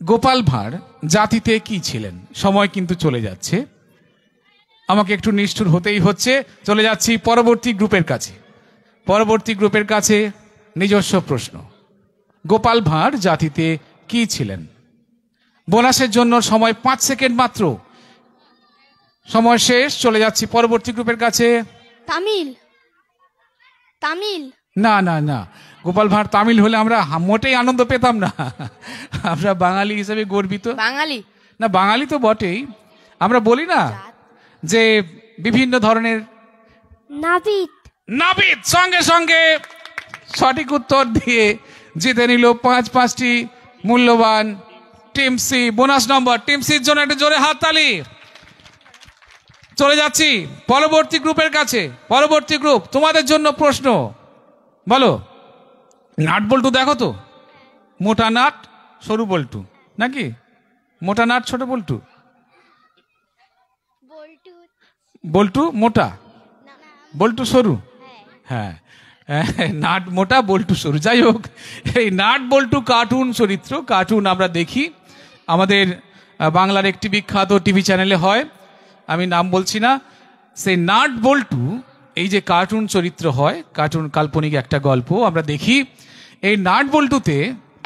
গোপাল ভাঁড় জাতিতে কি ছিলেন? সময় কিন্তু চলে যাচ্ছে, আমাকে একটু নিষ্ঠুর হতেই হচ্ছে। চলে যাচ্ছি পরবর্তী গ্রুপের কাছে নিজস্ব প্রশ্ন। গোপাল ভাঁড় জাতিতে কি ছিলেন? বোনাসের জন্য সময় 5 সেকেন্ড মাত্র, সময় শেষ। চলে যাচ্ছি পরবর্তী গ্রুপের কাছে। তামিল। না না না, গোপাল ভাঁড় তামিল হলে আমরা মোটেই আনন্দ পেতাম না। আমরা বাঙালি হিসেবে গর্বিত। না, বাঙালি তো বটেই। আমরা বলি না যে বিভিন্ন ধরনের নাবিদ। সঙ্গে সঙ্গে সঠিক উত্তর দিয়ে জিতে নিল 5টি মূল্যবান টিম সি বোনাস নম্বর। টিম সির জন্য একটা জোরে হাততালি। চলে যাচ্ছি পরবর্তী গ্রুপের কাছে। পরবর্তী গ্রুপ, তোমাদের জন্য প্রশ্ন। বলো, নাট বল্টু দেখো তো? মোটা নাট, সরু বল্টু, নাকি মোটা নাট ছোট বল্টু? বল্টু মোটা, বল্টু সরু। হ্যাঁ, নাট মোটা, বল্টু সরু। যাই হোক, এই নাট বল্টু কার্টুন চরিত্র, কার্টুন আমরা দেখি। আমাদের বাংলার একটি বিখ্যাত টিভি চ্যানেলে হয়, আমি নাম বলছি না। সেই নাট বল্টু এই যে কার্টুন চরিত্র হয়, কার্টুন কাল্পনিক একটা গল্প আমরা দেখি। এই নাট বল্টুতে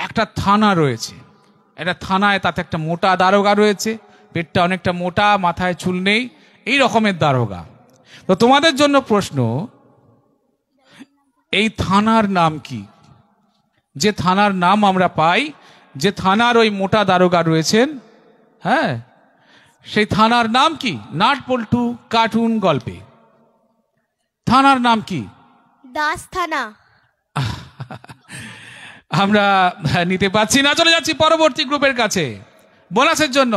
একটা থানা রয়েছে। একটা থানায় তাতে একটা মোটা দারোগা রয়েছে, পেটটা অনেকটা মোটা, মাথায় চুল নেই, এই রকমের দারোগা। তো তোমাদের জন্য প্রশ্ন, এই থানার নাম কি? যে থানার নাম আমরা পাই, যে থানার ওই মোটা দারোগা রয়েছেন, হ্যাঁ, সেই থানার নাম কি? নাট বল্টু কার্টুন গল্পে থানার নাম কি? দাস থানা। আমরা নিতে পারছি না, চলে যাচ্ছি পরবর্তী গ্রুপের কাছে বোনাসের জন্য।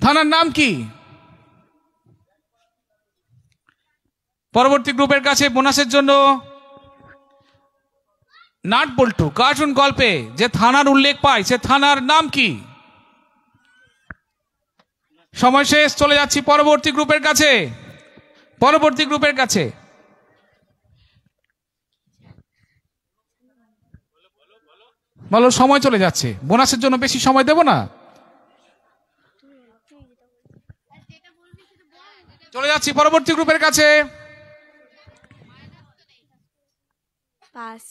থানার নাম কি? পরবর্তী গ্রুপের কাছে বোনাসের জন্য নাট বল্টু কার্টুন গল্পে যে থানার উল্লেখ পায় সে থানার নাম কি? সময় শেষ, চলে যাচ্ছি পরবর্তী গ্রুপের কাছে। পরবর্তী গ্রুপের কাছে বলো, সময় চলে যাচ্ছে, বোনাসের জন্য বেশি সময় দেব না। চলে যাচ্ছি পরবর্তী গ্রুপের কাছে। পাস।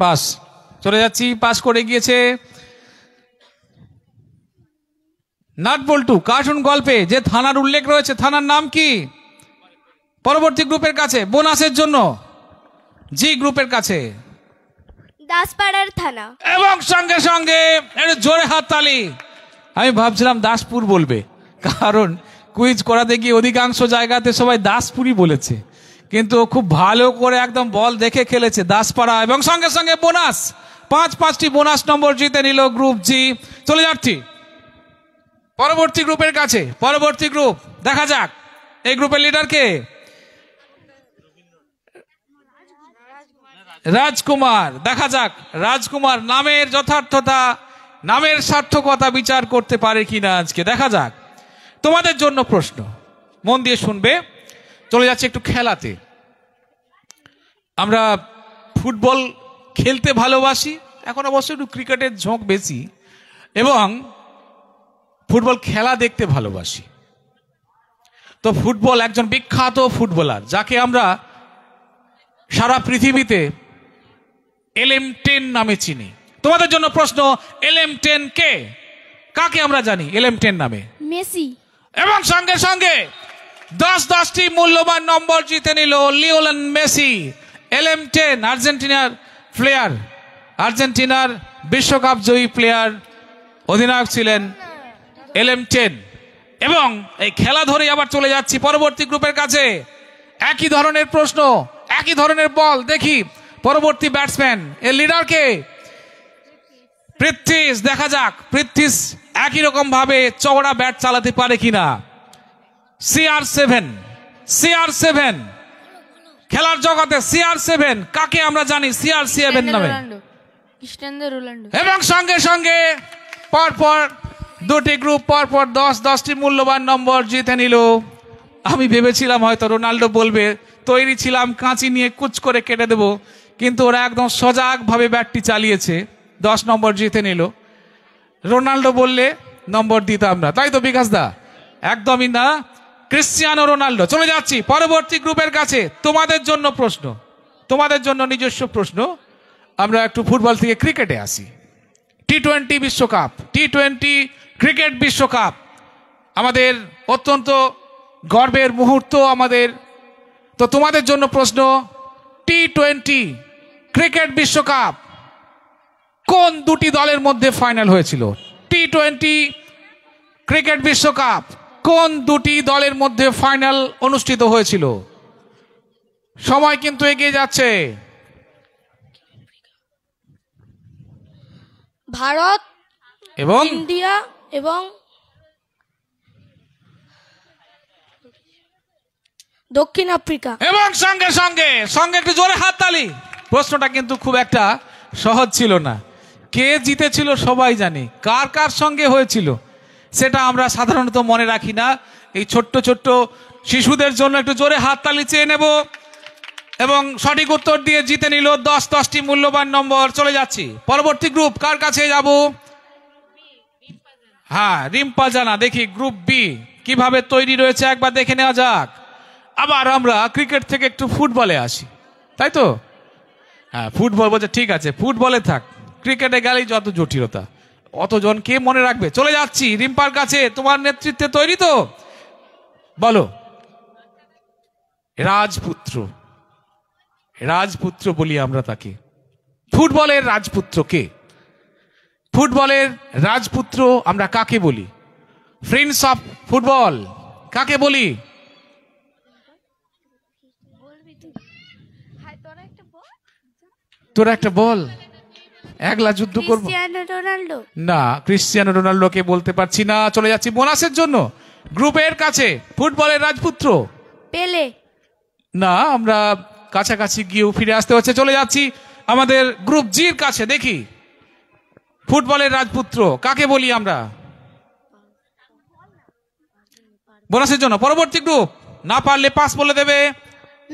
পাস, চলে যাচ্ছি, পাস করে গিয়েছে। নাট বল্টু কার্টুন গল্পে যে থানার উল্লেখ রয়েছে থানার নাম কি? পরবর্তী গ্রুপের কাছে বোনাসের জন্য জি গ্রুপের কাছে দাসপাড়ার থানা। এবং সঙ্গে সঙ্গে একটু জোরে হাততালি। আমি ভাবছিলাম দাসপুর বলবে, কারণ কুইজ করাতে গিয়ে অধিকাংশ জায়গাতে সবাই দাসপুরই বলেছে, কিন্তু খুব ভালো করে একদম বল দেখে খেলেছে দাসপাড়া। এবং সঙ্গে সঙ্গে বোনাস, 5টি বোনাস নম্বর জিতে নিল গ্রুপ জি। চলে যাচ্ছি পরবর্তী গ্রুপের কাছে। পরবর্তী গ্রুপ দেখা যাক এই গ্রুপের লিডার কে? রাজকুমার। দেখা যাক রাজকুমার নামের যথার্থতা, নামের সার্থকতা বিচার করতে পারে কিনা আজকে, দেখা যাক। তোমাদের জন্য প্রশ্ন, মন দিয়ে শুনবে। চলে যাচ্ছে একটু খেলাতে। আমরা ফুটবল খেলতে ভালোবাসি, এখন অবশ্য একটু ক্রিকেটের ঝোঁক বেশি, এবং ফুটবল খেলা দেখতে ভালোবাসি। তো ফুটবল, একজন বিখ্যাত ফুটবলার যাকে আমরা সারা পৃথিবীতে LM10 নামে চিনি। তোমাদের জন্য প্রশ্ন, LM10 কে? কাকে আমরা জানি LM10 নামে? মেসি। এবং সঙ্গে সঙ্গে 10টি মূল্যবান নম্বর জিতে নিল লিওনেল মেসি। LM10 আর্জেন্টিনার প্লেয়ার, আর্জেন্টিনার বিশ্বকাপ জয়ী প্লেয়ার, অধিনায়ক ছিলেন LM10। এবং এই খেলা ধরে আবার চলে যাচ্ছি পরবর্তী গ্রুপের কাছে। একই ধরনের প্রশ্ন, একই ধরনের বল, দেখি পরবর্তী ব্যাটসম্যান এর লিডার কে? পৃথ্বীশ। দেখা যাক পৃথ্বীশ একই রকম ভাবে চওড়া ব্যাট চালাতে পারে কিনা। CR7 খেলার জগতে CR7 কাকে আমরা জানি? CR7 নামে। এবং সঙ্গে সঙ্গে পরপর 2টি গ্রুপ পরপর 10টি মূল্যবান নম্বর জিতে নিল। আমি ভেবেছিলাম হয়তো রোনাল্ডো বলবে, তৈরি ছিলাম কাঁচি নিয়ে কুচ করে কেটে দেব, কিন্তু ওরা একদম সজাগ ভাবে ব্যাটটি চালিয়েছে, 10 নম্বর জিতে নিল। রোনাল্ডো বললে নম্বর দিতাম না, তাই তো বিকাশ দা? একদমই না, ক্রিশ্চিয়ানো রোনাল্ডো। চলে যাচ্ছি পরবর্তী গ্রুপের কাছে। তোমাদের জন্য প্রশ্ন, তোমাদের জন্য নিজস্ব প্রশ্ন। আমরা একটু ফুটবল থেকে ক্রিকেটে আসি। T20 বিশ্বকাপ, T20 ক্রিকেট বিশ্বকাপ আমাদের অত্যন্ত গর্বের মুহূর্ত আমাদের। তো তোমাদের জন্য প্রশ্ন, T20 ক্রিকেট বিশ্বকাপ কোন 2টি দলের মধ্যে ফাইনাল হয়েছিল? T20 ক্রিকেট বিশ্বকাপ কোন 2টি দলের মধ্যে ফাইনাল অনুষ্ঠিত হয়েছিল? সময় কিন্তু এগিয়ে যাচ্ছে। ভারত এবং ইন্ডিয়া এবং দক্ষিণ আফ্রিকা। এবং সঙ্গে সঙ্গে সঙ্গে একটু জোরে হাততালি। প্রশ্নটা কিন্তু খুব একটা সহজ ছিল না। কে জিতেছিল সবাই জানি, কার কার সঙ্গে হয়েছিল সেটা আমরা সাধারণত মনে রাখি না। এই ছোট্ট ছোট্ট শিশুদের জন্য একটু জোরে হাততালি চেয়ে নেব। এবং সঠিক উত্তর দিয়ে জিতে নিল 10টি মূল্যবান নম্বর। চলে যাচ্ছি পরবর্তী গ্রুপ, কার কাছে যাব? হ্যাঁ, রিম্পা জানা। দেখি গ্রুপ বি কিভাবে তৈরি রয়েছে একবার দেখে নেওয়া যাক। আবার আমরা ক্রিকেট থেকে একটু ফুটবলে আসি, তাই তো? হ্যাঁ, ফুটবল বলছে, ঠিক আছে ফুটবলে থাক, ক্রিকেটে গেলেই যত জটিলতা, অতজন কে মনে রাখবে। চলে যাচ্ছি রিম্পার কাছে। তোমার নেতৃত্বে তৈরি তো? বলো। রাজপুত্র, রাজপুত্র বলি আমরা তাকে। ফুটবলের রাজপুত্র কে? ফুটবলের রাজপুত্র আমরা কাকে বলি? প্রিন্স অফ ফুটবল কাকে বলি? তোরা একটা বল, একলা যুদ্ধ করবো ক্রিস্টিয়ানো রোনাল্ডো। না, ক্রিশ্চিয়ানো রোনাল্ডোকে বলতে পারছি না। চলে যাচ্ছি বোনাসের জন্য। গ্রুপের কাছে ফুটবলের রাজপুত্র পেলে। না, আমরা কাছাকাছি গিয়েও ফিরে আসতে হচ্ছে। চলে যাচ্ছি আমাদের গ্রুপ জির কাছে। দেখি ফুটবলের রাজপুত্র কাকে বলি আমরা বোনাসের জন্য। পরবর্তী গ্রুপ, না পারলে পাস বলে দেবে।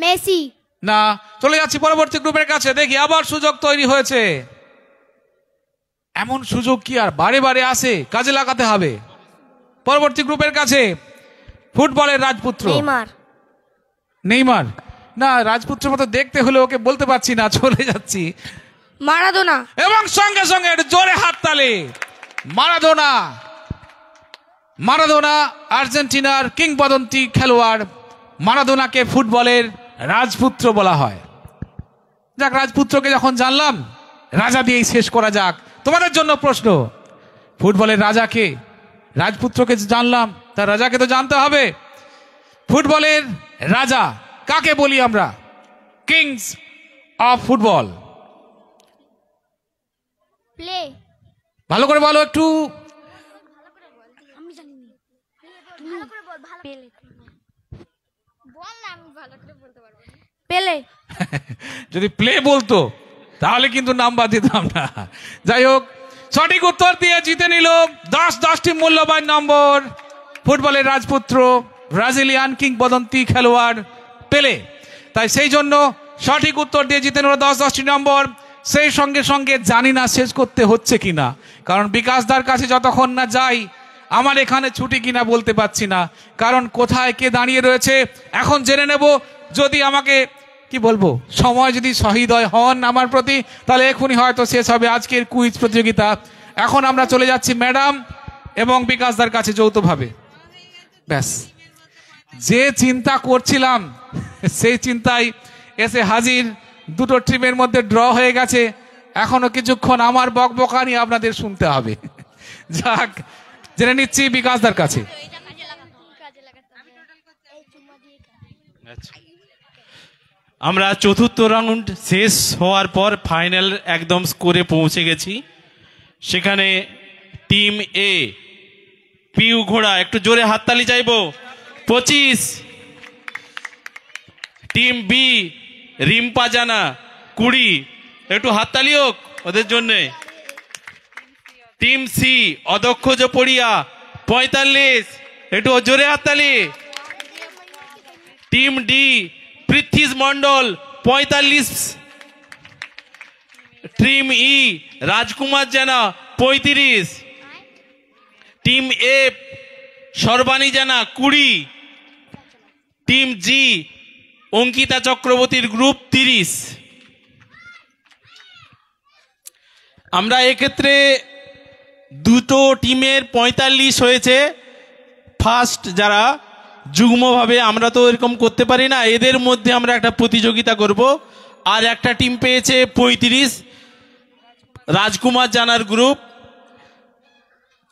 মেসি। না, চলে যাচ্ছি পরবর্তী গ্রুপের কাছে। দেখি আবার সুযোগ তৈরি হয়েছে। এমন সুযোগ কি আর বারে বারে আসে? কাজে লাগাতে হবে। পরবর্তী গ্রুপের কাছে ফুটবলের রাজপুত্র নেইমার। নেইমার না, রাজপুত্র মতো দেখতে হলে ওকে বলতে পারছি না। চলে যাচ্ছি মারাদোনা। এবং সঙ্গে সঙ্গে একটু জোরে হাততালি। মারাদোনা। মারাদোনা আর্জেন্টিনার কিংবদন্তি খেলোয়াড়। মারাদোনাকে ফুটবলের রাজপুত্র বলা হয়। যাক, রাজপুত্রকে যখন জানলাম, রাজা দিয়েই শেষ করা যাক। তোমাদের জন্য প্রশ্ন, ফুটবলের রাজাকে, রাজপুত্রকে জানলাম, তার রাজাকে তো জানতে হবে। ফুটবলের রাজা কাকে বলি আমরা? Kings of football. প্লে। ভালো করে বলো একটু। আমি জানি না, তুমি ভালো করে বল। পেলে। বল না, আমি ভালো করে বলতে পারবো না। পেলে। যদি প্লে বলতো তাহলে কিন্তু নাম্বার দিতাম না। যাই হোক, সঠিক উত্তর দিয়ে জিতে নিল 10টি মূল্যবান নম্বর ফুটবলের রাজপুত্র ব্রাজিলিয়ান কিংবদন্তি খেলোয়াড় পেলে। তাই সেই জন্য সঠিক উত্তর দিয়ে জিতে নিল 10টি নম্বর। সেই সঙ্গে সঙ্গে জানি না শেষ করতে হচ্ছে কিনা, কারণ বিকাশদার কাছে যতক্ষণ না যাই আমার এখানে ছুটি কিনা বলতে পারছি না, কারণ কোথায় কে দাঁড়িয়ে রয়েছে এখন জেনে নেব। যদি আমাকে কি বলবো, সময় যদি সহৃদয় হন আমার প্রতি, তাহলে এখনই হয়তো শেষ হবে আজকের কুইজ প্রতিযোগিতা। এখন আমরা চলে যাচ্ছি ম্যাডাম এবং বিকাশদার কাছে যৌথভাবে। ব্যাস, যে চিন্তা করছিলাম সেই চিন্তায় এসে হাজির। দুটো টিমের মধ্যে ড্র হয়ে গেছে। এখনো কিছুক্ষণ আমার বকবকানি আপনাদের শুনতে হবে। যাক, জেনে নিচ্ছি বিকাশদার কাছে। আমরা চতুর্থ রাউন্ড শেষ হওয়ার পর ফাইনাল একদম স্কোরে পৌঁছে গেছি। সেখানে টিম এ পিউ ঘোড়া, একটু জোরে হাততালি চাইবো, 25। টিম বি রিম্পা জানা 20, একটু হাততালি হোক ওদের জন্য। টিম সি অদক্ষ জপড়িয়া 45, একটু জোরে হাততালি। Team D Prithwish Mondal 45। Team E Rajkumar Jana 35। Team এ সর্বাণী জানা 20। টিম জি অঙ্কিতা চক্রবর্তীর গ্রুপ 30। আমরা এক্ষেত্রে দুটো টিমের 45 হয়েছে। ফার্স্ট যারা যুগ্মভাবে, আমরা তো এরকম করতে পারি না, এদের মধ্যে আমরা একটা প্রতিযোগিতা করব। আর একটা টিম পেয়েছে 35, রাজকুমার জানার গ্রুপ,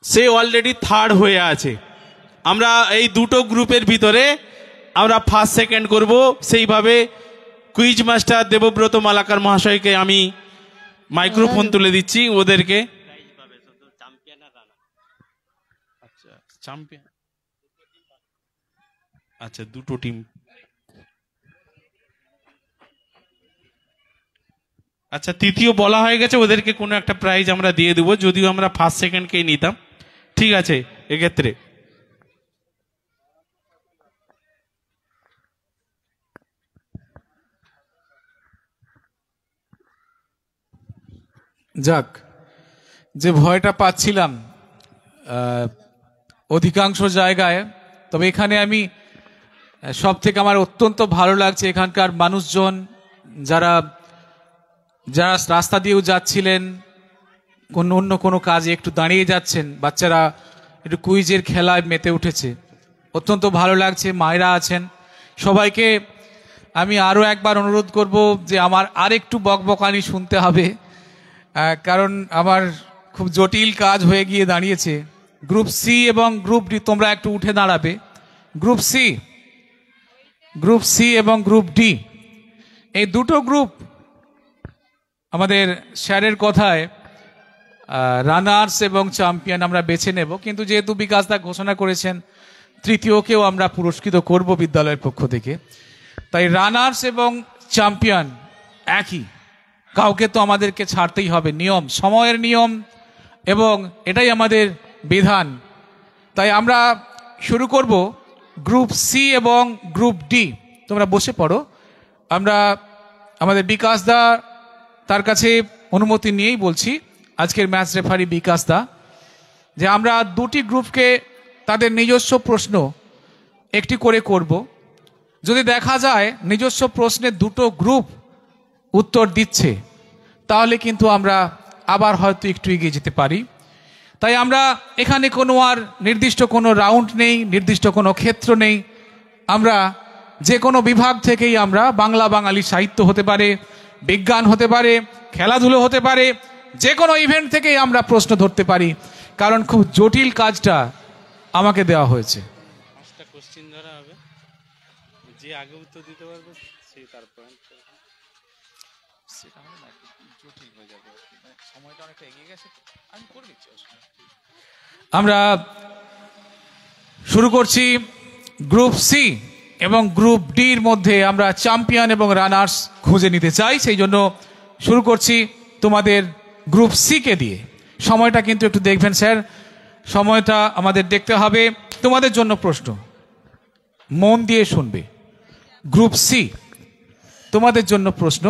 সে অলরেডি থার্ড হয়ে আছে। আমরা এই দুটো গ্রুপের ভিতরে আমরা ফার্স্ট সেকেন্ড করব। সেইভাবে কুইজ মাস্টার দেবব্রত মালাকার মহাশয়কে আমি মাইক্রোফোন তুলে দিচ্ছি ওদেরকে। আচ্ছা, দুটো টিম। আচ্ছা, তৃতীয় বলা হয়ে গেছে, ওদেরকে কোনো একটা প্রাইজ আমরা দিয়ে দেবো, যদিও আমরা ফার্স্ট সেকেন্ডকেই নিতাম। ঠিক আছে, এক্ষেত্রে যাক, যে ভয়টা পাচ্ছিলাম অধিকাংশ জায়গায়, তবে এখানে আমি সব থেকে আমার অত্যন্ত ভালো লাগছে এখানকার মানুষজন, যারা যারা রাস্তা দিয়েও যাচ্ছিলেন, অন্য কোনো কাজে একটু দাঁড়িয়ে যাচ্ছেন, বাচ্চারা একটু কুইজের খেলায় মেতে উঠেছে, অত্যন্ত ভালো লাগছে। মায়েরা আছেন, সবাইকে আমি আরও একবার অনুরোধ করব যে আমার আরেকটু বকবকানি শুনতে হবে, কারণ আমার খুব জটিল কাজ হয়ে গিয়ে দাঁড়িয়েছে। গ্রুপ সি এবং গ্রুপ ডি, তোমরা একটু উঠে দাঁড়াবে। গ্রুপ সি এবং গ্রুপ ডি, এই দুটো গ্রুপ আমাদের স্যারের কথায় রানার্স এবং চ্যাম্পিয়ন আমরা বেছে নেব, কিন্তু যেহেতু বিকাশ দা ঘোষণা করেছেন তৃতীয়কেও আমরা পুরস্কৃত করব বিদ্যালয়ের পক্ষ থেকে, তাই রানার্স এবং চ্যাম্পিয়ন একই, কাউকে তো আমাদেরকে ছাড়তেই হবে, নিয়ম, সময়ের নিয়ম, এবং এটাই আমাদের বিধান। তাই আমরা শুরু করব গ্রুপ সি এবং গ্রুপ ডি। তোমরা বসে পড়ো। আমরা আমাদের বিকাশ দা, তার কাছে অনুমতি নিয়েই বলছি, আজকের ম্যাচ রেফারি বিকাশ দা, যে আমরা দুটি গ্রুপকে তাদের নিজস্ব প্রশ্ন একটি করে করব। যদি দেখা যায় নিজস্ব প্রশ্নে দুটো গ্রুপ উত্তর দিচ্ছে, তাহলে কিন্তু আমরা আবার হয়তো একটু এগিয়ে যেতে পারি। তাই আমরা এখানে কোনো আর নির্দিষ্ট কোনো রাউন্ড নেই, নির্দিষ্ট কোনো ক্ষেত্র নেই। আমরা যে কোনো বিভাগ থেকেই আমরা, বাংলা বাঙালি সাহিত্য হতে পারে, বিজ্ঞান হতে পারে, খেলাধুলো হতে পারে, যে কোনো ইভেন্ট থেকেই আমরা প্রশ্ন ধরতে পারি, কারণ খুব জটিল কাজটা আমাকে দেওয়া হয়েছে। 5টা কোশ্চেন ধরা হবে, যে আগে উত্তর দিতে পারবে সেই তার পয়েন্ট। সেটা হবে না, জটিল হয়ে যাবে, সময়টা অনেকটা এগিয়ে গেছে, আমি করে দিচ্ছি। আমরা শুরু করছি গ্রুপ সি এবং গ্রুপ ডির মধ্যে আমরা চ্যাম্পিয়ন এবং রানার্স খুঁজে নিতে চাই, সেই জন্য শুরু করছি তোমাদের গ্রুপ সি কে দিয়ে। সময়টা কিন্তু একটু দেখবেন স্যার, সময়টা আমাদের দেখতে হবে। তোমাদের জন্য প্রশ্ন, মন দিয়ে শুনবে। গ্রুপ সি, তোমাদের জন্য প্রশ্ন।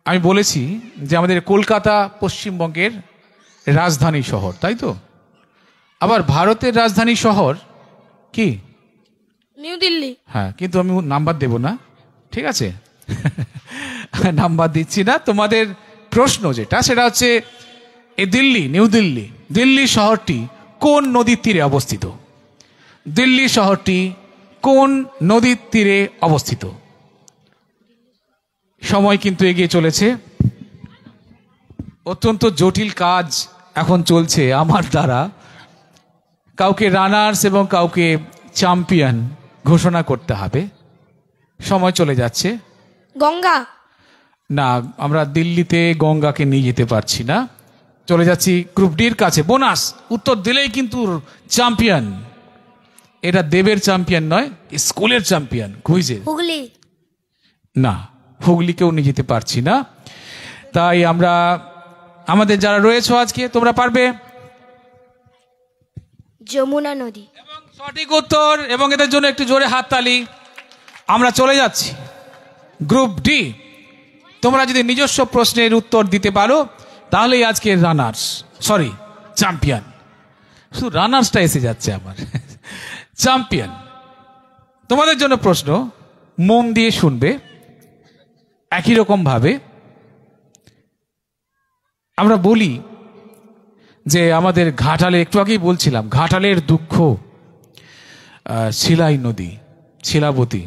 আমি বলেছি যে আমাদের কলকাতা পশ্চিমবঙ্গের রাজধানী শহর, তাই তো? আবার ভারতের রাজধানী শহর কি? নিউ দিল্লি। হ্যাঁ, কিন্তু আমি নাম্বার দেব না, ঠিক আছে? নাম্বার দিচ্ছি না। তোমাদের প্রশ্ন যেটা, সেটা হচ্ছে এই দিল্লি, নিউ দিল্লি, দিল্লি শহরটি কোন নদীর তীরে অবস্থিত? দিল্লি শহরটি কোন নদীর তীরে অবস্থিত? সময় কিন্তু এগিয়ে চলেছে। অত্যন্ত জটিল কাজ এখন চলছে আমার দ্বারা, কাউকে রানার্স এবং কাউকে চ্যাম্পিয়ন ঘোষণা করতে হবে। সময় চলে যাচ্ছে। গঙ্গা। না, আমরা দিল্লিতে গঙ্গাকে নিয়ে যেতে পারছি না। চলে যাচ্ছি গ্রুপ ডির কাছে। বোনাস উত্তর দিলেই কিন্তু চ্যাম্পিয়ন। এটা দেবের চ্যাম্পিয়ন নয়, স্কুলের চ্যাম্পিয়ন, কুইজের। হুগলি। না, হুগলিকেও নিয়ে যেতে পারছি না। তাই আমরা, আমাদের যারা রয়েছে আজকে, তোমরা পারবে। যমুনা নদী। এবং সঠিক উত্তর, এবং এদের জন্য একটু জোরে হাততালি। আমরা চলে যাচ্ছি গ্রুপ ডি। তোমরা যদি নিজস্ব প্রশ্নের উত্তর দিতে পারো, তাহলেই আজকে রানার্স, সরি চ্যাম্পিয়ন। শুধু রানার্সটা এসে যাচ্ছে আমার। চ্যাম্পিয়ন। তোমাদের জন্য প্রশ্ন, মন দিয়ে শুনবে। একই রকম ভাবে আমরা বলি যে আমাদের ঘাটালে, একটু আগেই বলছিলাম, ঘাটালের দুঃখ শিলাই নদী, শিলাবতী।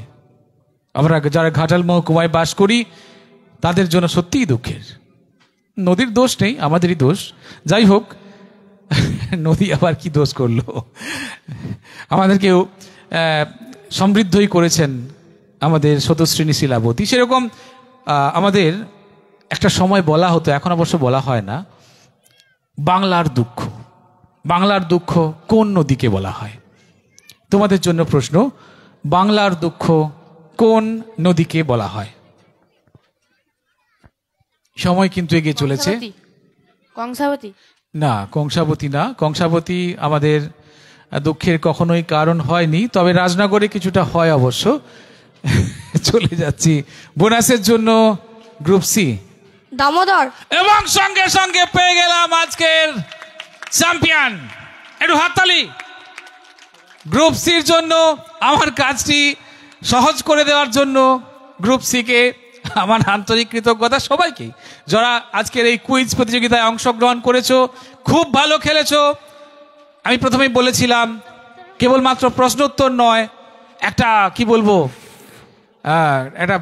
আমরা যারা ঘাটাল মহকুমায় বাস করি, তাদের জন্য সত্যিই দুঃখের। নদীর দোষ নেই, আমাদেরই দোষ। যাই হোক, নদী আবার কি দোষ করলো? আমাদেরকেও সমৃদ্ধই করেছেন আমাদের স্রোতস্বিনী শিলাবতী। সেরকম আমাদের একটা সময় বলা হতো, এখন অবশ্য বলা হয় না, বাংলার দুঃখ। বাংলার দুঃখ কোন নদীকে বলা হয়? তোমাদের জন্য প্রশ্ন, বাংলার দুঃখ কোন নদীকে বলা হয়? সময় কিন্তু এগিয়ে চলেছে। কংসাবতী। না, কংসাবতী না। কংসাবতী আমাদের দুঃখের কখনোই কারণ হয়নি, তবে রাজনগরে কিছুটা হয় অবশ্য। চলে যাচ্ছি বোনাসের জন্য গ্রুপ সি। দামোদর। এবং সঙ্গে সঙ্গে পেয়ে গেলাম আজকের চ্যাম্পিয়ন। একটু হাততালি গ্রুপ সির জন্য। আমার কাজটি সহজ করে দেওয়ার জন্য গ্রুপ সি কে আমার আন্তরিক কৃতজ্ঞতা। সবাইকে যারা আজকের এই কুইজ প্রতিযোগিতায় অংশগ্রহণ করেছো, খুব ভালো খেলেছো। আমি প্রথমেই বলেছিলাম, কেবলমাত্র প্রশ্ন উত্তর নয়, একটা কি বলবো, একটা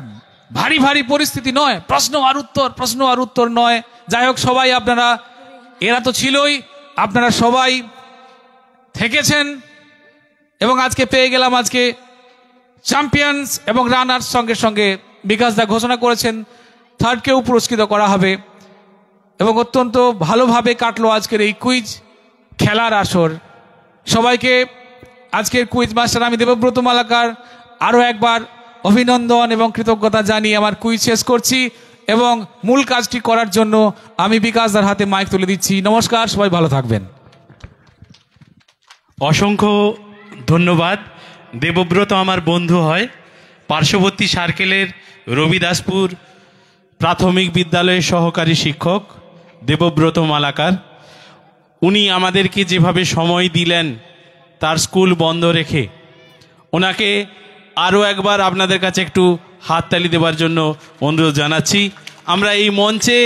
ভারী ভারী পরিস্থিতি নয়, প্রশ্ন আর উত্তর, প্রশ্ন আর উত্তর নয়। যাই হোক, সবাই আপনারা, এরা তো ছিলই, আপনারা সবাই থেকেছেন, এবং আজকে পেয়ে গেলাম আজকে চ্যাম্পিয়ন্স এবং রানার্স সঙ্গে সঙ্গে বিকাশ দা ঘোষণা করেছেন থার্ডকেও পুরস্কৃত করা হবে এবং অত্যন্ত ভালোভাবে কাটলো আজকের এই কুইজ খেলার আসর। সবাইকে আজকের কুইজ মাস্টার আমি দেবব্রত মালাকার আরও একবার অভিনন্দন এবং কৃতজ্ঞতা জানিয়ে আমার কুইজ শেষ করছি এবং মূল কাজটি করার জন্য আমি বিকাশদার হাতে মাইক তুলে দিচ্ছি। নমস্কার, সবাই ভালো থাকবেন। অসংখ্য ধন্যবাদ। দেবব্রত আমার বন্ধু হয়, পার্শ্ববর্তী সার্কেলের রবিদাসপুর প্রাথমিক বিদ্যালয়ের সহকারী শিক্ষক দেবব্রত মালাকার। উনি আমাদেরকে যেভাবে সময় দিলেন তার স্কুল বন্ধ রেখে, ওনাকে আরও একবার আপনাদের কাছে একটু হাততালি দেওয়ার জন্য অনুরোধ জানাচ্ছি। আমরা এই মঞ্চে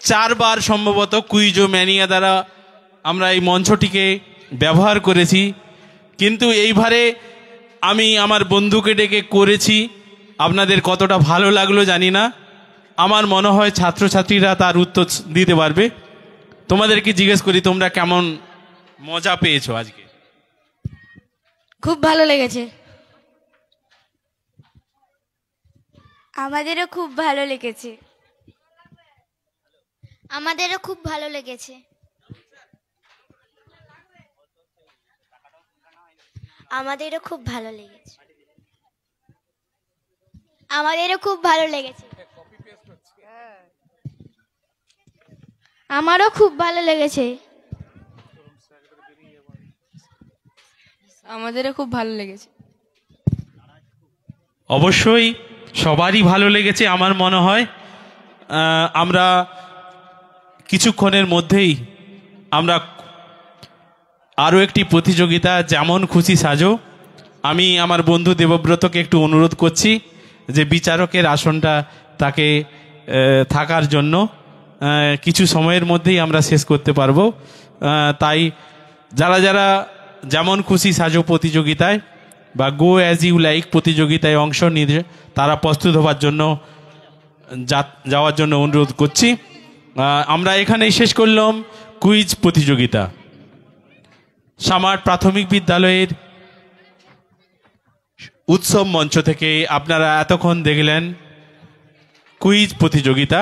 4 বার সম্ভবত কুইজো ম্যানিয়া দ্বারা আমরা এই মঞ্চটিকে ব্যবহার করেছি, কিন্তু এইবারে আমি আমার বন্ধুকে ডেকে করেছি। আপনাদের কতটা ভালো লাগলো জানি না, আমার মনে হয় ছাত্রছাত্রীরা তার উত্তর দিতে পারবে। তোমাদেরকে জিজ্ঞেস করি, তোমরা কেমন মজা পেয়েছো আজকে? খুব ভালো লেগেছে। আমাদেরও খুব ভালো লেগেছে। আমাদেরও খুব ভালো লেগেছে। আমাদেরও খুব ভালো লেগেছে। আমাদেরও খুব ভালো লেগেছে। আমারও খুব ভালো লেগেছে। আমাদেরও খুব ভালো লেগেছে। অবশ্যই সবারই ভালো লেগেছে আমার মনে হয়। আমরা কিছুক্ষণের মধ্যেই আমরা আরও একটি প্রতিযোগিতা যেমন খুশি সাজো, আমি আমার বন্ধু দেবব্রতকে একটু অনুরোধ করছি যে বিচারকের আসনটা তাকে থাকার জন্য। কিছু সময়ের মধ্যেই আমরা শেষ করতে পারবো, তাই যারা যারা যেমন খুশি সাজো প্রতিযোগিতায় বা গো অ্যাজ ইউ লাইক প্রতিযোগিতায় অংশ নিয়ে তারা প্রস্তুত হওয়ার জন্য যাওয়ার জন্য অনুরোধ করছি। আমরা এখানেই শেষ করলাম কুইজ প্রতিযোগিতা। সামার প্রাথমিক বিদ্যালয়ের উৎসব মঞ্চ থেকে আপনারা এতক্ষণ দেখলেন কুইজ প্রতিযোগিতা।